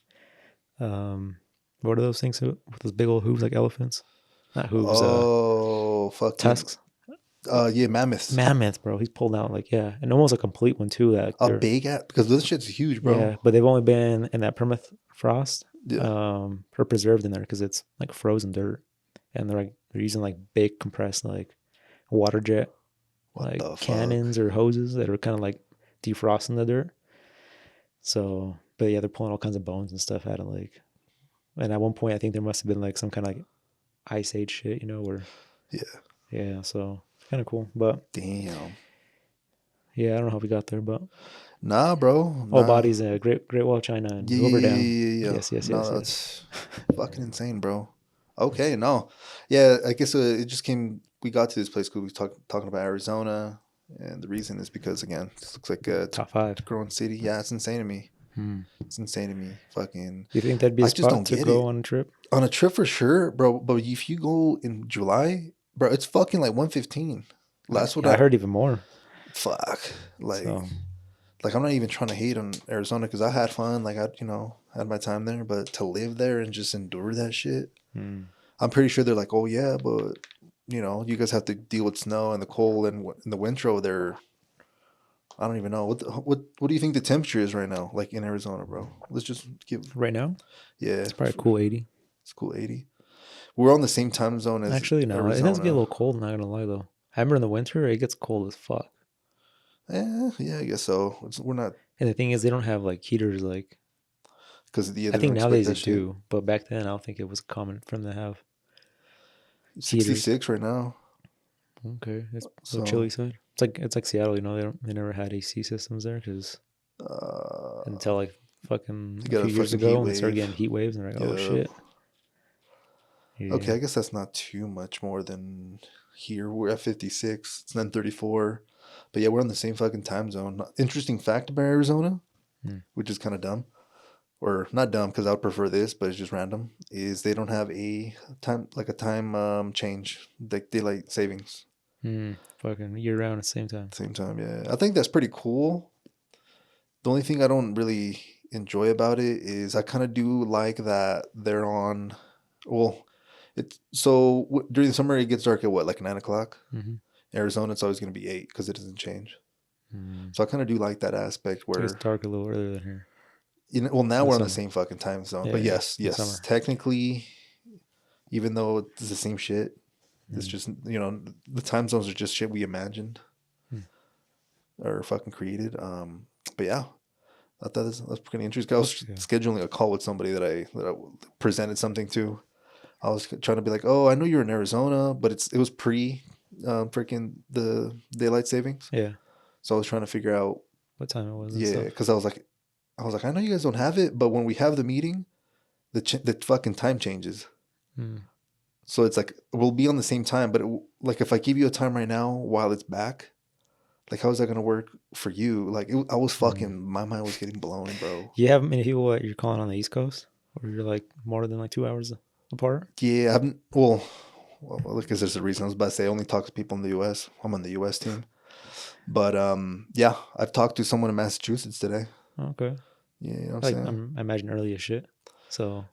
what are those things with those big old hooves like elephants? Not hooves, Oh, fuck. tusks. Yeah, mammoths. Mammoths, bro. He's pulled out like yeah, and almost a complete one too. That A big at because this shit's huge, bro. yeah, but they've only been in that permafrost, Yeah. or preserved in there because it's like frozen dirt, and they're using like big compressed like water jet What like the fuck? cannons or hoses that are kind of like defrosting the dirt. So, but yeah, they're pulling all kinds of bones and stuff out of like, and at one point I think there must have been like some kind of like ice age shit, where yeah, so it's kind of cool, but Damn. yeah, I don't know how we got there, but Nah, bro. all Nah. bodies in Great Wall of China and Yeah, Hoover Dam. yeah. Yes. No, that's fucking insane, bro. Okay, no. Yeah, I guess it just came. We got to this place because we talking about Arizona, and the reason is because again, this looks like a Top 5 growing city. Yeah, it's insane to me. It's insane to me. Fucking. You think that'd be a I just spot don't to get go it. on a trip? On a trip for sure, bro. But if you go in July, bro, it's fucking like 115. That's what I heard even more. Fuck. So, Like I'm not even trying to hate on Arizona because I had fun. Like I, had my time there. But to live there and just endure that shit, I'm pretty sure they're like, oh yeah, but you guys have to deal with snow and the cold and in the winter over there. I don't even know what do you think the temperature is right now, like in Arizona, bro? Let's just give right now, yeah, it's probably a cool 80. It's cool 80. We're on the same time zone as Actually, no, Arizona. it does get a little cold. Not gonna lie though. I remember in the winter it gets cold as fuck. Yeah, I guess so. We're not. And the thing is, they don't have like heaters. Like, Because I think nowadays they do, but back then I don't think it was common for them to have 66 heaters. right now. Okay, it's so chilly side. It's like Seattle. They never had AC systems there because until like fucking a few years ago, and they started getting heat waves, and they're like, oh shit. Yeah. Okay, I guess that's not too much more than here. We're at 56. It's 9:34. But yeah, we're on the same fucking time zone. Interesting fact about Arizona, which is kind of dumb. Or not dumb because I would prefer this, but it's just random, is they don't have a time change, like daylight savings. Fucking year round at the same time. Same time, yeah. I think that's pretty cool. The only thing I don't really enjoy about it is I kind of do like that they're on, well, during the summer it gets dark at what, like 9 o'clock? Arizona, it's always going to be 8 because it doesn't change. So I kind of do like that aspect where it's dark a little earlier than here. Well, now we're on the same fucking time zone. Yeah, but yes, technically, even though it's the same shit, it's just, the time zones are just shit we imagined or fucking created. But yeah, I thought that's pretty interesting. I was scheduling a call with somebody that I presented something to. I was trying to be like, oh, I know you're in Arizona, but it was pre freaking the daylight savings. Yeah. So I was trying to figure out, What time it was and yeah, stuff. because I was like, I know you guys don't have it, but when we have the meeting, the fucking time changes. Mm. So it's like we'll be on the same time, but like if I give you a time right now while it's back, like how is that gonna work for you? Like I was fucking, my mind was getting blown, bro. You have many people that you're calling on the East Coast, or you're like more than like 2 hours apart. Yeah, well, because there's a reason. I was about to say I only talk to people in the U.S. I'm on the U.S. team, but yeah, I've talked to someone in Massachusetts today. Okay. Yeah, you know what I'm Like saying. I imagine early as shit. So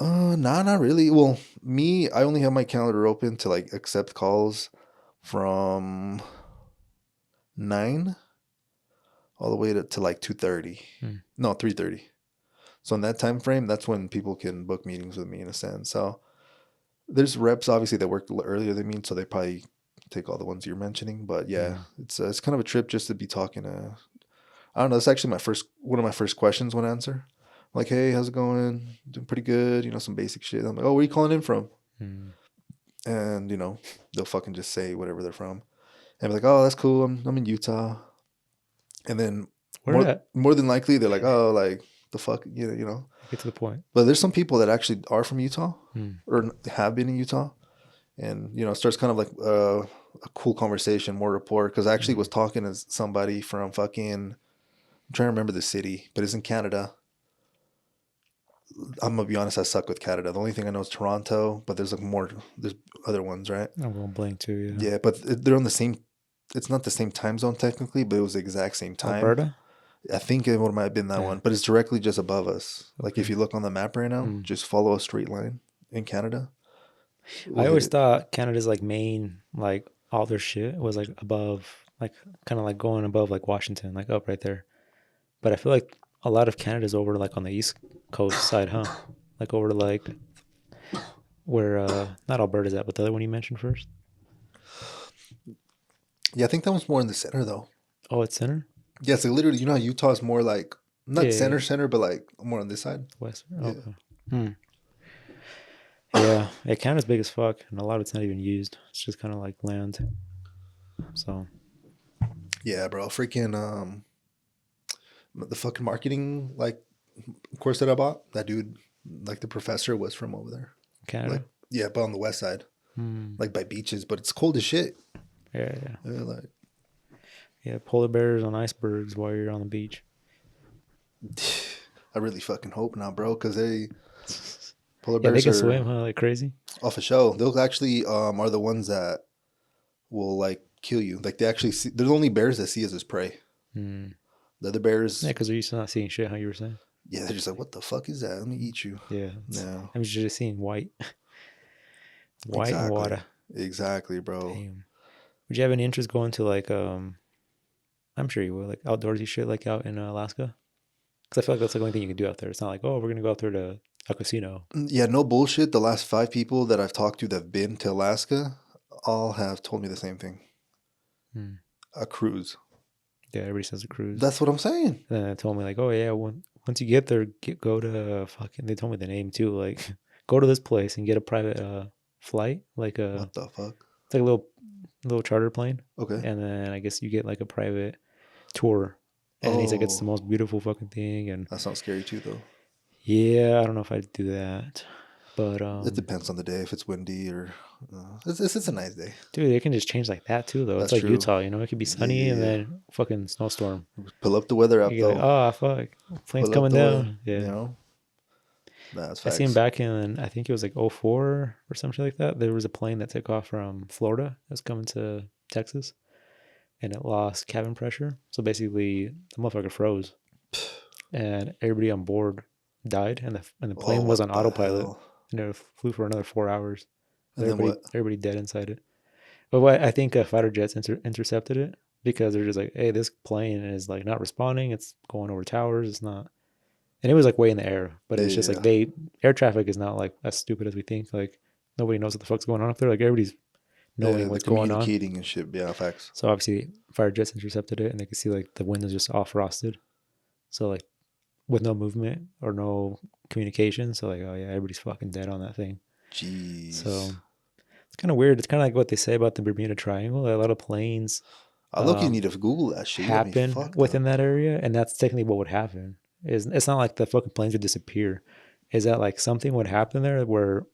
Nah, not really. Well, me, I only have my calendar open to like accept calls from 9 all the way to like 2:30. No, 3:30. So in that time frame, that's when people can book meetings with me in a sense. So there's reps obviously that work earlier than me, so they probably take all the ones you're mentioning. But yeah, it's kind of a trip just to be talking. I don't know. It's actually one of my first questions when I answer. Like, hey, how's it going? Doing pretty good. Some basic shit. I'm like, oh, where are you calling in from? And they'll fucking just say whatever they're from, and be like, oh, that's cool. I'm in Utah. And then more than likely they're like, oh, like the fuck, Get to the point. But there's some people that actually are from Utah or have been in Utah, and it starts kind of like a cool conversation, more rapport. Because I actually was talking to somebody from fucking, I'm trying to remember the city, but it's in Canada. I'm gonna be honest, I suck with Canada. The only thing I know is Toronto, but there's other ones, right? I'm going blank too. Yeah. Yeah, but they're on the same. It's not the same time zone technically, but it was the exact same time. Alberta? I think it might have been that one, but it's directly just above us. Okay. Like if you look on the map right now, just follow a straight line in Canada. I always thought Canada's like main, like all their shit was like above, like kind of like going above like Washington, like up right there. But I feel like a lot of Canada's over like on the East Coast side, huh? Like over to like where not Alberta's at, but the other one you mentioned first. Yeah, I think that one's more in the center though. Oh, it's center? Yeah, so literally, how Utah is more like not center, but like more on this side. Western. Yeah. Okay. Yeah, Canada's big as fuck, and a lot of it's not even used. It's just kind of like land. So. Yeah, bro, freaking the fucking marketing like course that I bought. That dude, like the professor, was from over there. Canada. Like, yeah, but on the west side, like by beaches, but it's cold as shit. Yeah. Yeah, polar bears on icebergs while you're on the beach. I really fucking hope not, bro, because polar bears they can are swim, huh? Like crazy. Off a show. Those actually are the ones that will like kill you. Like they actually see. They're the only bears that see us as prey. The other bears. Yeah, because they're used to not seeing shit. How you were saying. Yeah, they're just like, what the fuck is that? Let me eat you. Yeah. I'm just seeing white. White exactly. and water. Exactly, bro. Damn. Would you have any interest going to like I'm sure you will, like outdoorsy shit like out in Alaska? Because I feel like that's the only thing you can do out there. It's not like, oh, we're gonna go out there to a casino. Yeah, no bullshit. The last 5 people that I've talked to that've been to Alaska all have told me the same thing. A cruise. Yeah, everybody says a cruise. That's what I'm saying. And then they told me like, oh yeah, once you get there, go to fucking. They told me the name too. Like, go to this place and get a private flight. Like a what the fuck? It's like a little charter plane. Okay. And then I guess you get like a private tour. And he's like, it's the most beautiful fucking thing. And that sounds scary too, though. Yeah, I don't know if I'd do that, but it depends on the day. If it's windy or it's a nice day, dude. It can just change like that too, though. That's it's like true. Utah, it could be sunny and then fucking snowstorm. Pull up the weather app though. Like, oh fuck, plane's coming down. Yeah, that's I seen back in I think it was like 2004 or something like that. There was a plane that took off from Florida. It was coming to Texas, and it lost cabin pressure. So basically, the motherfucker froze, and everybody on board died, and the plane was on autopilot, and it flew for another 4 hours. And everybody dead inside it. But I think fighter jets intercepted it because they're just like, hey, this plane is like not responding. It's going over towers. It's not, and it was like way in the air. But it's just like air traffic is not like as stupid as we think. Like nobody knows what the fuck's going on up there. Like everybody's knowing what's going on, communicating and shit. Yeah, facts. So obviously fighter jets intercepted it, and they could see like the windows just all frosted. So like, with no movement or no communication. So like, oh yeah, everybody's fucking dead on that thing. Jeez. So It's kind of weird. It's kind of like what they say about the Bermuda Triangle. That a lot of planes I look, you need to Google that shit. You got me happen fucked within up. that area, and that's technically what would happen. Is it's not like the fucking planes would disappear. Is that like something would happen there where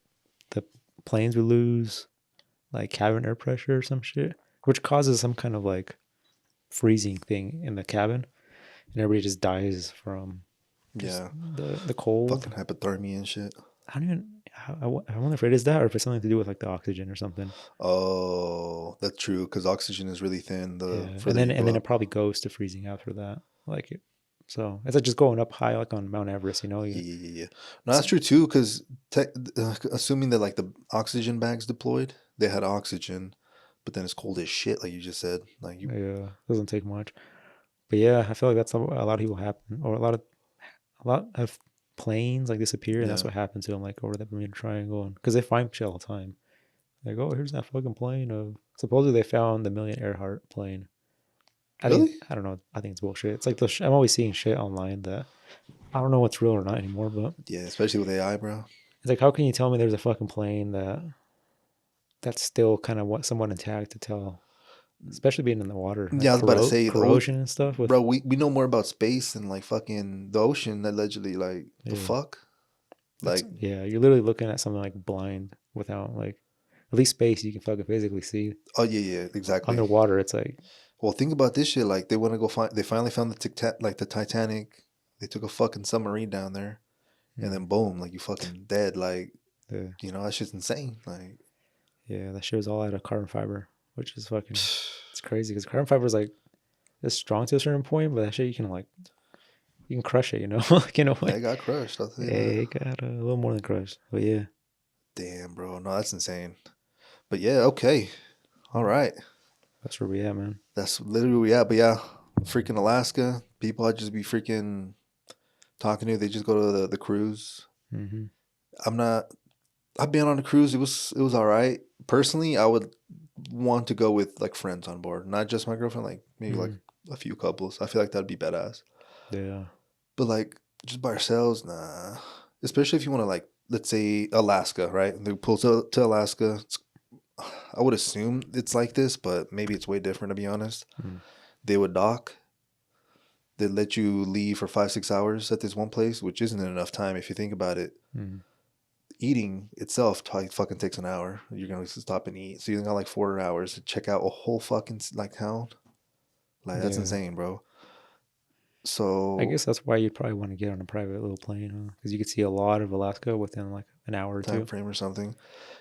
the planes would lose like cabin air pressure or some shit, which causes some kind of like freezing thing in the cabin, and everybody just dies from just Yeah, the cold. fucking hypothermia and shit. I don't even. I wonder if it is that or if it's something to do with like the oxygen or something. Oh, that's true. Because oxygen is really thin. Yeah, Further you and go then it up. probably goes to freezing after that. Like it, so it's like just going up high, like on Mount Everest. You know, Yeah, yeah, yeah. No, that's true too. Because assuming that like the oxygen bags deployed, they had oxygen, but then it's cold as shit, like you just said. Like you, yeah, doesn't take much. But yeah, I feel like that's a lot of people happen, or a lot of planes like disappear, and that's yeah. what happened to them, like over the Bermuda Triangle, because they find shit all the time. Like, oh, here's that fucking plane of supposedly they found the Million Earhart plane. Really? I don't know. I think it's bullshit. It's like I'm always seeing shit online that I don't know what's real or not anymore. But Yeah, especially with AI, bro. it's like, how can you tell me there's a fucking plane that's still kind of what somewhat intact to tell, especially being in the water, like Yeah, I was about to say corrosion and stuff. With bro. We know more about space than like fucking the ocean. Allegedly, like the yeah, fuck. Like, yeah, you're literally looking at something like blind without like at least space you can fucking physically see. oh yeah, yeah, exactly. Underwater, it's like Well, think about this shit. Like, they want to go find. They finally found the Titanic. They took a fucking submarine down there, and then boom, like you fucking dead. Like, the that shit's insane. Like, yeah, that shit was all out of carbon fiber, which is fucking it's crazy because carbon fiber is like it's strong to a certain point, but that shit you can crush it, you know, like in a yeah, way. it got crushed. I'll tell you that. It got a little more than crushed, but yeah, Damn, bro. No, that's insane. But yeah, okay, all right. that's where we at, man. That's literally where we at. But yeah, freaking Alaska. People I'd just be freaking talking to. They just go to the cruise. Hmm. I'm not. I've been on a cruise. It was all right. Personally, I would want to go with like friends on board, not just my girlfriend. Like maybe like a few couples. I feel like that'd be badass. Yeah, But like just by ourselves, nah. Especially if you want to like, let's say Alaska, right? They pull to Alaska. I would assume it's like this, but maybe it's way different to be honest. mm. They would dock. They'd let you leave for 5-6 hours at this one place, which isn't enough time if you think about it. Mm. Eating itself fucking takes an hour. You're gonna stop and eat, so you got like 4 hours to check out a whole fucking like town. Like that's Yeah. insane, bro. I So guess that's why you probably want to get on a private little plane, huh? Because you could see a lot of Alaska within like an hour or time two. frame or something.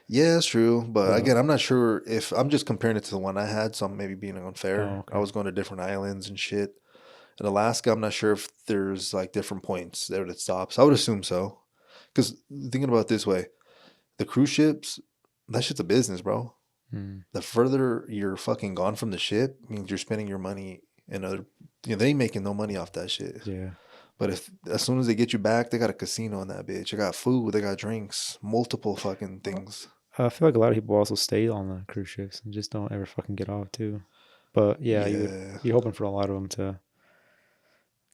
Yeah, it's true, but But again, I'm not sure if I'm just comparing it to the one I had, so I'm maybe being unfair. oh, I okay. was going to different islands and shit. In Alaska, I'm not sure if there's like different points there that it stops. I would assume so, because thinking about it this way, the cruise ships, that shit's a business, bro. Mm. The further you're fucking gone from the ship means you're spending your money in other. They ain't making no money off that shit. Yeah. But if as soon as they get you back, they got a casino in that bitch. They got food, they got drinks, multiple fucking things. I feel like a lot of people also stay on the cruise ships and just don't ever fucking get off too. But yeah, Yeah, you're hoping for a lot of them to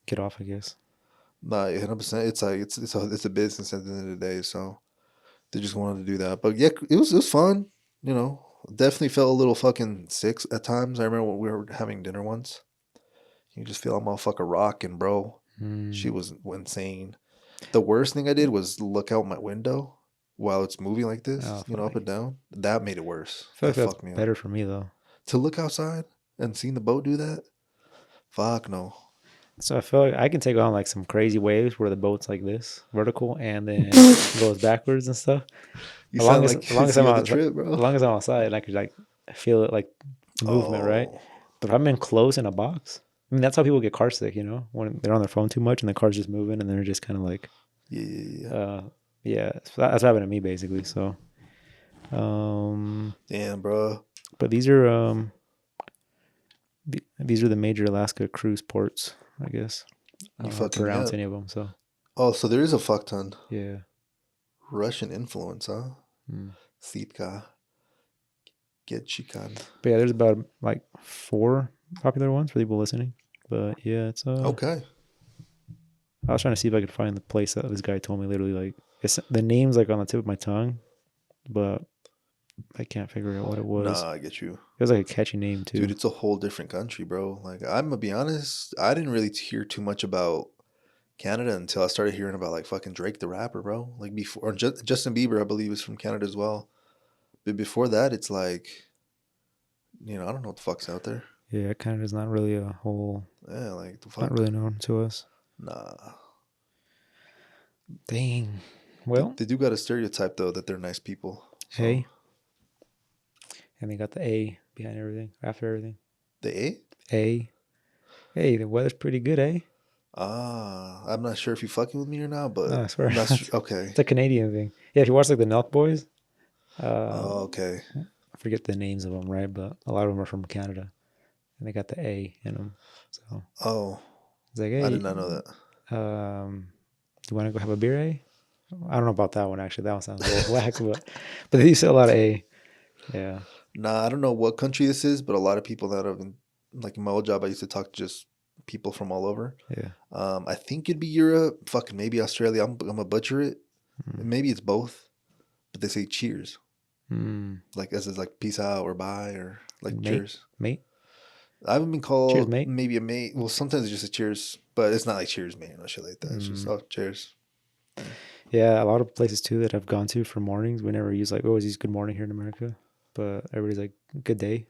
get off, I guess. not 100%. It's like it's a business at the end of the day. So they just wanted to do that. But yeah, it was fun. Definitely felt a little fucking sick at times. I remember when we were having dinner once. You just feel a motherfucker rocking, bro. She Mm. was insane. The worst thing I did was look out my window while it's moving like Oh, this, fuck. up and down. That made it worse. I feel like That that's fucked me up. better for me though. To look outside and seeing the boat do that? Fuck no. So I feel like I can take on like some crazy waves where the boat's like this, vertical, and then goes backwards and stuff. You sound like As long as you I'm on the outside, trip, as bro. long as I'm outside, and I could like feel it like movement, right? Oh, But if I'm in close in a box, I mean that's how people get car sick, when they're on their phone too much and the car's just moving and they're just kind of like, yeah, yeah, yeah. uh, yeah, so that's what happened to me basically. So, um, Damn, bro. but these are the major Alaska cruise ports, I guess. I You don't know how to fucking me pronounce up. any of them, so Oh, so there is a fuck ton. yeah. Russian influence, huh? Mm. Sitka. Getchikan. But yeah, there's about like 4 popular ones for people listening. But yeah, it's Okay. I was trying to see if I could find the place that this guy told me. Literally, like the name's like on the tip of my tongue, but I can't figure out what it was. Nah, I get you. It was like a catchy name too. Dude, it's a whole different country, bro. Like, I'm gonna be honest, I didn't really hear too much about Canada until I started hearing about like fucking Drake the rapper, bro. Like before, or Justin Bieber, I believe, is from Canada as well. But before that, it's like, I don't know what the fuck's out there. Yeah, Canada's not really a whole. Yeah, like the fuck. Not really known to us. Nah. Dang. Well, they do got a stereotype though that they're nice people. So. Hey. And they got the A behind everything, after everything. The A? A. Hey, the weather's pretty good, eh? I'm not sure if you fucking with me or not, but no, I swear. Okay. It's a Canadian thing. Yeah, if you watch like the Nelk Boys. Okay. I forget the names of them, right? But a lot of them are from Canada, and they got the A in them. So. Oh. It's like, hey, I did not know that. Do you want to go have a beer, A? I don't know about that one actually. That one sounds a little whack, but they do sell a lot of A. Yeah. Nah, I don't know what country this is, but a lot of people that have been, like in my old job, I used to talk to just people from all over. Yeah. I think it'd be Europe, fucking maybe Australia. I'm gonna butcher it. Maybe it's both, but they say cheers. Like as is like peace out or bye or like mate, cheers. Mate. I haven't been called cheers, mate. Maybe a mate. Well, sometimes it's just a cheers, but it's not like cheers, mate, or shit like that. It's just cheers. Yeah, a lot of places too that I've gone to for mornings. We never use like we always use good morning here in America, but everybody's like good day.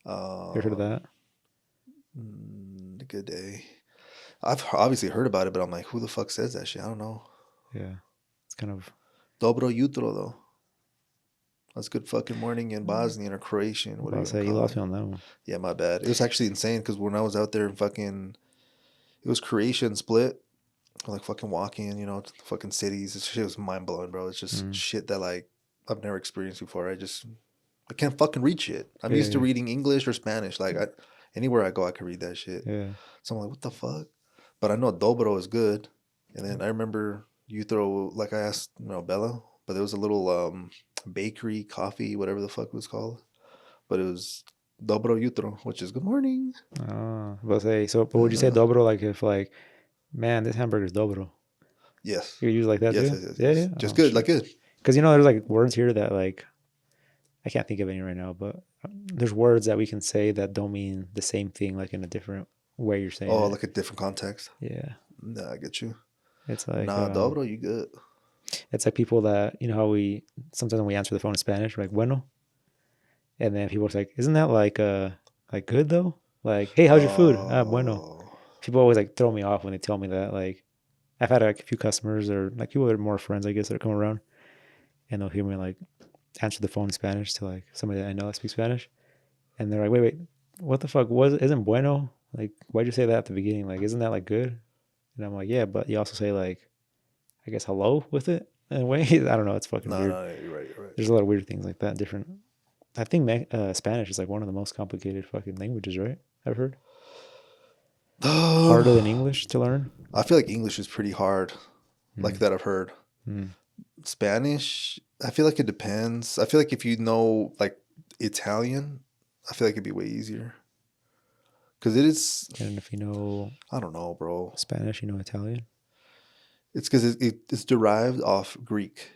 You ever heard of that? Good day. I've obviously heard about it, but I'm like, who the fuck says that shit? I don't know. Yeah, it's kind of dobro jutro though. That's good fucking morning in Bosnian or Croatian. What do you lost me on that one. Yeah, my bad. It was actually insane because when I was out there in it was Croatia and Split. Like fucking walking, to the fucking cities. This shit was mind blowing, bro. It's just shit that like I've never experienced before. I can't fucking read shit. I'm used to reading English or Spanish. Like anywhere I go, I can read that shit. Yeah. So I'm like, what the fuck? But I know dobro is good. And then I remember like I asked, Bella, but there was a little bakery, coffee, whatever the fuck it was called. But it was dobro jutro, which is good morning. But would you say dobro like if like, man, this hamburger's dobro? Yes. You use like that yes, too? Yes. Yeah. Just good, shit. Like good. Because there's like words here that like, I can't think of any right now, but there's words that we can say that don't mean the same thing, like in a different way you're saying. Oh, like a different context. Yeah. Nah, I get you. It's like dobro, you good. It's like people that how sometimes when we answer the phone in Spanish, we're like bueno, and then people are like, isn't that like good though? Like, hey, how's your food? Bueno. People always like throw me off when they tell me that. Like, I've had like a few customers or like people that are more friends, I guess, that come around, and they'll hear me like answer the phone in Spanish to like somebody that I know that speaks Spanish, and they're like, wait, what the fuck isn't bueno? Like, why'd you say that at the beginning? Like, isn't that like good? And I'm like, yeah, but you also say like, I guess hello with it in a way. I don't know. It's fucking weird. No, you're right. There's a lot of weird things like that. Different. I think Spanish is like one of the most complicated fucking languages, right? I've heard. Harder than English to learn. I feel like English is pretty hard. Like that I've heard. Spanish, I feel like it depends. I feel like if you know like Italian, I feel like it'd be way easier. Because it is. And if you know. I don't know, bro. Spanish, Italian. It's because it's derived off Greek.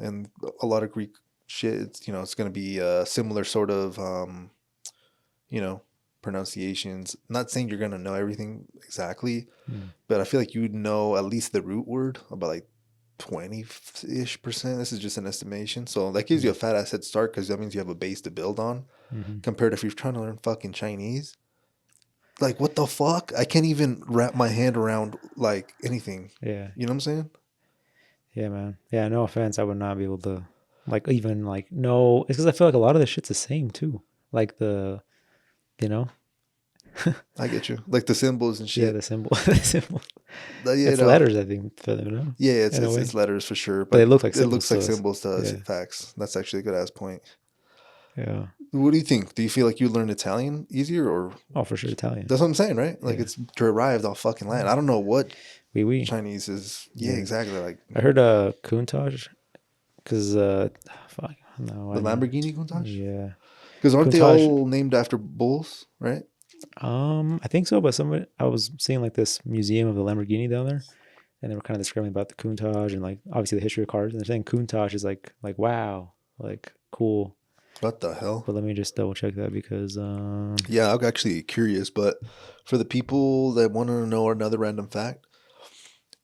And a lot of Greek shit, it's going to be a similar sort of, pronunciations. Not saying you're going to know everything exactly, but I feel like you would know at least the root word about like 20-ish%. This is just an estimation. So that gives you a fat ass head start because that means you have a base to build on compared to if you're trying to learn fucking Chinese. Like, what the fuck? I can't even wrap my hand around like anything. Yeah. You know what I'm saying? Yeah, man. Yeah, no offense. I would not be able to like even like know. It's because I feel like a lot of this shit's the same too. Like the, I get you. Like the symbols and shit. Yeah, the symbol. It's it's letters, I think, for them, no? Yeah, it's letters for sure. But they look like symbols. It looks like symbols to us. Facts. That's actually a good ass point. Yeah. What do you think? Do you feel like you learned Italian easier or? Oh, for sure, Italian. That's what I'm saying, right? Like it's derived off fucking land. I don't know what oui. Chinese is. Yeah, exactly. Like I heard Countach, because fuck no. The Lamborghini Countach. Yeah. Because aren't they all named after bulls, right? I think so, but I was seeing like this museum of the Lamborghini down there, and they were kind of describing about the Countach and like obviously the history of cars, and they're saying Countach is like wow, like cool. What the hell? But let me just double check that because Yeah, I'm actually curious, but for the people that want to know another random fact,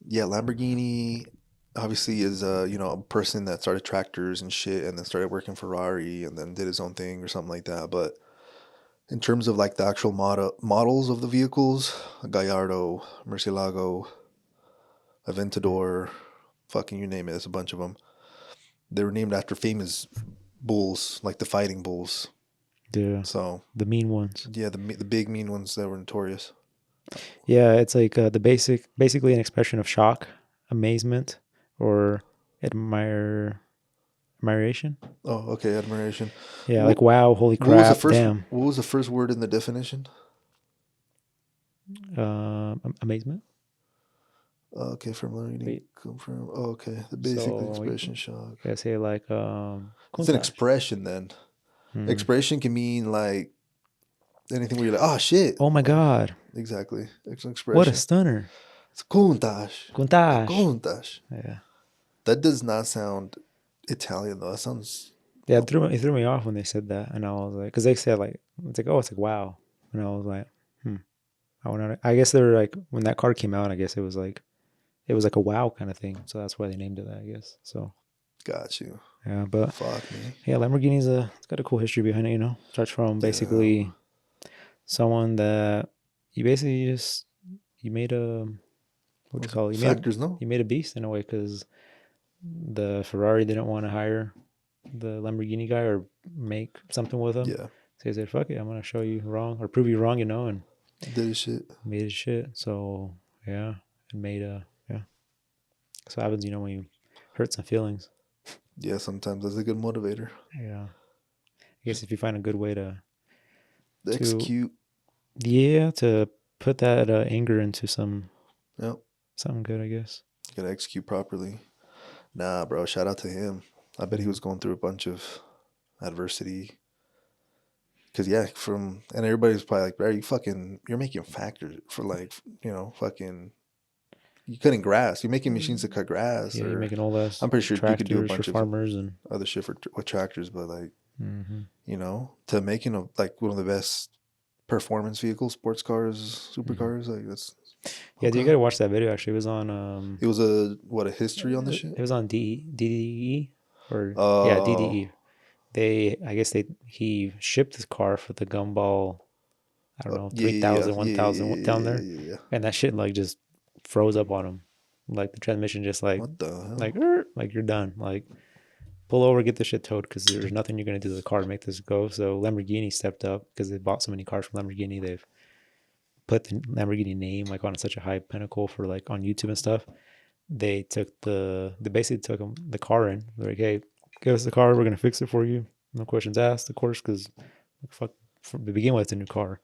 yeah, Lamborghini obviously is a person that started tractors and shit and then started working Ferrari and then did his own thing or something like that. But in terms of like the actual models of the vehicles, Gallardo, Murcielago, Aventador, fucking you name it, there's a bunch of them. They were named after famous bulls, like the fighting bulls. yeah, So the mean ones. yeah, the big mean ones that were notorious. Yeah, it's like basically an expression of shock, amazement, or admiration. Oh, okay, admiration. Yeah, What, like wow, holy what was the crap, first? damn. What was the first word in the definition? Amazement. Okay, from learning Wait, come from. Oh, okay, the basic so expression shock. I say like It's an contact. expression then. Hmm. Expression can mean like anything where you're like, oh shit. Oh my Like, god, exactly. It's an what a expression. stunner. It's contash. Contage. Contash. Yeah. That does not sound Italian though. That sounds. Yeah, it threw me off when they said that, and I was like, because they said like, it's like, oh, it's like wow, and I was like, I wonder. I guess they were like, when that car came out, I guess it was like a wow kind of thing, so that's why they named it that, I guess. So Got you. yeah, but Fuck me. yeah, Lamborghini's it's got a cool history behind it. Starts from basically someone that you basically just you made a what do you call it? Factors, no? You made a beast in a way because the Ferrari didn't want to hire the Lamborghini guy or make something with him. Yeah. So he said, "Fuck it, I'm gonna show you wrong or prove you wrong," and Did his shit. made his shit. So yeah, and made yeah. So happens, when you hurt some feelings. Yeah, sometimes that's a good motivator. Yeah, I guess if you find a good way to Execute. to put that anger into something good, I guess. You gotta execute properly. Nah, bro. Shout out to him. I bet he was going through a bunch of adversity. Cause yeah, and everybody's probably like, bro, you're making factors for like, fucking. You cutting grass. You're making machines to cut grass. Yeah, you're making all that. I'm pretty sure you could do a bunch of farmers and other shit with tractors, but like, to making like one of the best performance vehicles, sports cars, supercars, like that's. Yeah, you gotta watch that video. Actually, it was on. It was a history on the shit. It was on DDE or Oh. DDE. He shipped his car for the gumball. I don't know, 3,000, 1,000 down there, and that shit like just froze up on him. Like the transmission just like what the hell? like you're done. Like pull over, get the shit towed because there's nothing you're gonna do to the car to make this go. So Lamborghini stepped up because they bought so many cars from Lamborghini. They've put the Lamborghini name like on such a high pinnacle for like on YouTube and stuff. They basically took the car in. They're like, hey, give us the car. We're gonna fix it for you. No questions asked, of course, because fuck. To begin with, it's a new car.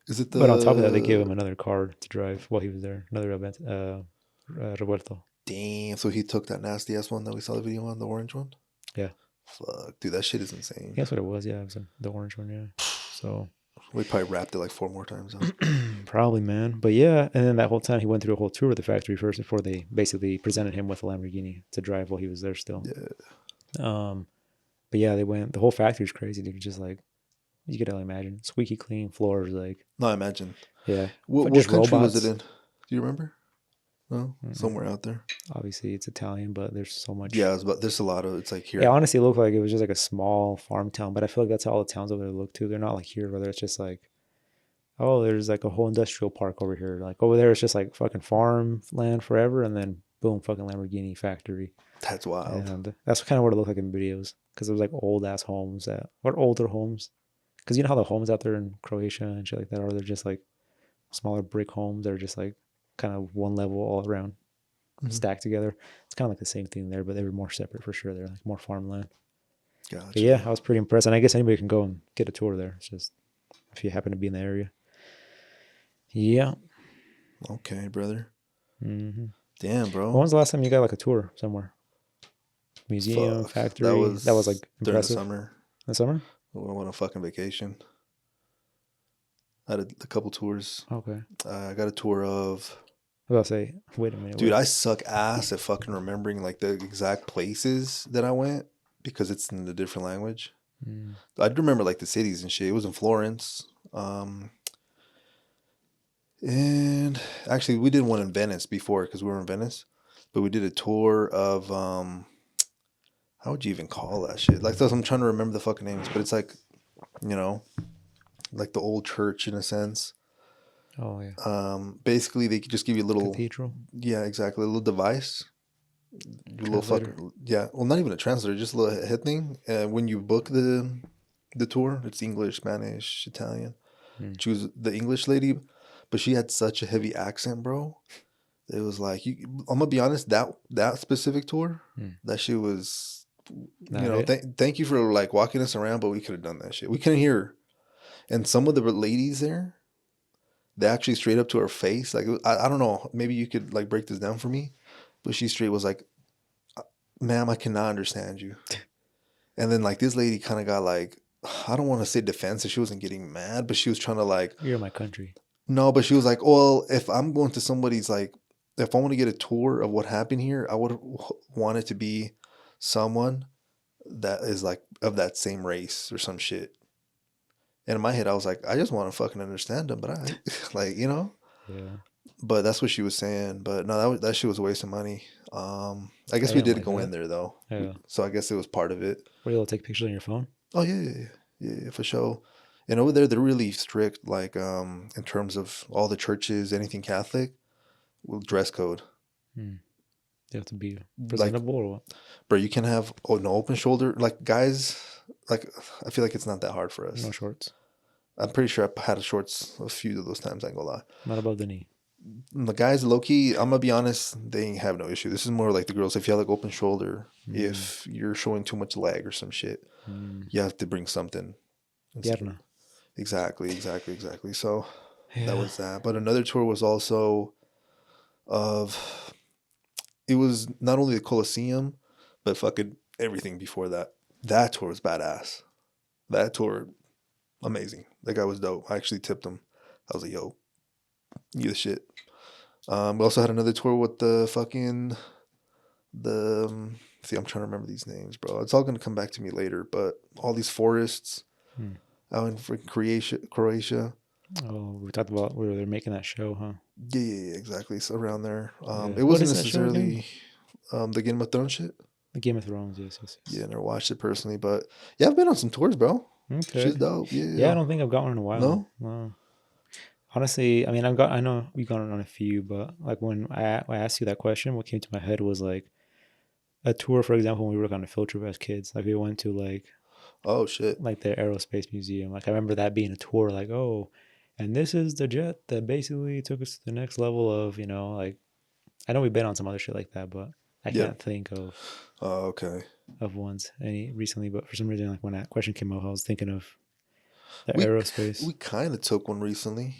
Is it But on top of that, they gave him another car to drive while he was there. Another event, Roberto. Damn. So he took that nasty ass one that we saw the video on, the orange one? Yeah. Fuck. Dude, that shit is insane. That's what it was. Yeah, it was the orange one. Yeah. So. We probably wrapped it like 4 more times. Probably, man. But yeah, and then that whole time he went through a whole tour of the factory first before they basically presented him with a Lamborghini to drive while he was there still. Yeah. But yeah, they went. The whole factory's crazy. Dude, just like. You could only imagine. Squeaky clean floors, like. No, I imagine. Yeah. What country was it in? Do you remember? No? Somewhere out there. Obviously, it's Italian, but there's so much. Yeah, but there's a lot of, it's like here. Yeah, honestly, it looked like it was just like a small farm town, but I feel like that's how all the towns over there look too. They're not like here, whether it's just like, oh, there's like a whole industrial park over here. Like over there, it's just like fucking farm land forever, and then boom, fucking Lamborghini factory. That's wild. And that's kind of what it looked like in videos, because it was like old ass homes older homes. Because you know how the homes out there in Croatia and shit like that are, they're just like smaller brick homes that are just like kind of one level all around, stacked together. It's kind of like the same thing there, but they were more separate for sure. They're like more farmland. Gotcha. But yeah, I was pretty impressed. And I guess anybody can go and get a tour there. It's just if you happen to be in the area. Yeah. Okay, brother. Mm-hmm. Damn, bro. When was the last time you got like a tour somewhere? Museum, factory? That was like impressive. During the summer. The summer? I went on a fucking vacation. I had a couple tours. Okay. I got a tour of. I was about to say, wait a minute. Dude, I suck ass at fucking remembering like the exact places that I went because it's in a different language. I do remember like the cities and shit. It was in Florence. And actually, we did one in Venice before because we were in Venice, but we did a tour of how would you even call that shit? Like, those, I'm trying to remember the fucking names, but it's like, you know, like the old church in a sense. Oh yeah. Basically, they could just give you a little cathedral. Yeah, exactly, a little device. A little fucking yeah. Well, not even a translator, just a little head thing. When you book the tour, it's English, Spanish, Italian. She was the English lady, but she had such a heavy accent, bro. It was like I'm gonna be honest. That specific tour, that shit was, thank you for like walking us around, but we could have done that shit. We couldn't hear her. And some of the ladies there, they actually straight up to her face. Like, I don't know. Maybe you could like break this down for me, but she straight was like, "Ma'am, I cannot understand you." And then like this lady kind of got like, I don't want to say defensive. She wasn't getting mad, but she was trying to like, "You're my country." No, but she was like, well, if I'm going to somebody's, like, if I want to get a tour of what happened here, I would want it to be someone that is like of that same race or some shit. And in my head, I was like, I just want to fucking understand them, but I like, Yeah. But that's what she was saying. But no, that shit was a waste of money. I guess we did go in there though. Yeah. So I guess it was part of it. Were you able to take pictures on your phone? Oh yeah, for sure. And over there, they're really strict, like in terms of all the churches, anything Catholic, with dress code. You have to be presentable or what? Bro, you can have no open shoulder. Like guys, like I feel like it's not that hard for us. No shorts. I'm pretty sure I had shorts a few of those times. I ain't gonna lie. Not above the knee. The guys, low key, I'm gonna be honest, they have no issue. This is more like the girls. If you have like open shoulder, if you're showing too much leg or some shit, you have to bring something. Pierna. Exactly. So that was that. But another tour was also it was not only the Colosseum, but fucking everything before that. That tour was badass. That tour, amazing. That guy was dope. I actually tipped him. I was like, yo, you the shit. We also had another tour with see, I'm trying to remember these names, bro. It's all going to come back to me later, but all these forests out in freaking Croatia. Oh, we talked about where they're making that show, huh? Yeah, exactly. So around there. It wasn't necessarily the Game of Thrones shit. The Game of Thrones, yes. Yeah, I never watched it personally, but yeah, I've been on some tours, bro. Okay. She's dope. Yeah. Yeah, I don't think I've got one in a while. No. Honestly, I mean, I know we've gone on a few, but like when I asked you that question, what came to my head was like a tour, for example, when we were on a field trip as kids. Like we went to like, oh shit, like the Aerospace Museum. Like I remember that being a tour. Like, oh, and this is the jet that basically took us to the next level of, like, I know we've been on some other shit like that, but I can't think of. Oh, okay. Of ones any recently, but for some reason, like when that question came up, I was thinking of the aerospace. We kind of took one recently.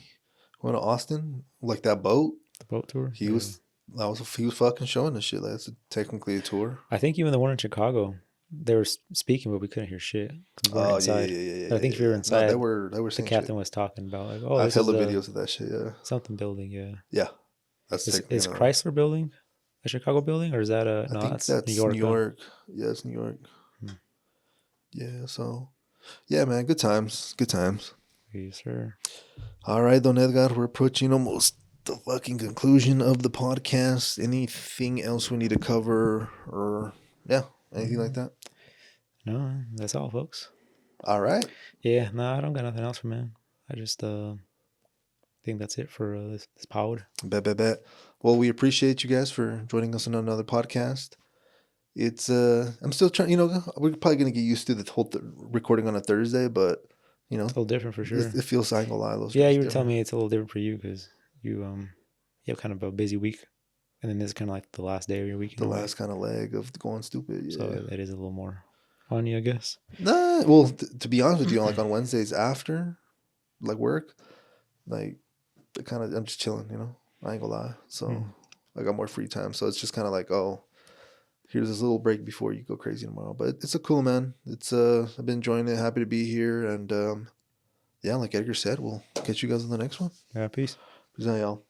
Went to Austin, like that boat. The boat tour. He was fucking showing us shit. Like, that's technically a tour. I think even the one in Chicago, they were speaking, but we couldn't hear shit. We weren't inside. Yeah. I think if you were inside, no, they were. The captain was talking about like, oh, I've hella videos of that shit. Yeah. Something building. Yeah. Yeah. That's is Chrysler building a Chicago building, or is that a? No, that's New York. New York. Yeah, it's New York. Yeah. So, yeah, man, good times. Good times. Yes, sir. All right, Don Edgar, we're approaching almost the fucking conclusion of the podcast. Anything else we need to cover, or anything like that? No, that's all, folks. All right. Yeah, no, I don't got nothing else for man. I just think that's it for this pod. Bet. Well, we appreciate you guys for joining us on another podcast. It's I'm still trying. We're probably gonna get used to the whole recording on a Thursday, but it's a little different for sure. It feels, I ain't gonna lie. Yeah, you were telling me it's a little different for you because you have kind of a busy week, and then this is kind of like the last day of your week. The last kind of leg of going stupid. Yeah. So it is a little more on you, I guess. Nah, well, to be honest with you, like on Wednesdays after, like work, like I'm just chilling. I ain't gonna lie. So I got more free time. So it's just kind of like, oh, here's this little break before you go crazy tomorrow. But it's a cool, man. It's I've been enjoying it. Happy to be here. And like Edgar said, we'll catch you guys on the next one. Yeah, peace. Peace out, y'all.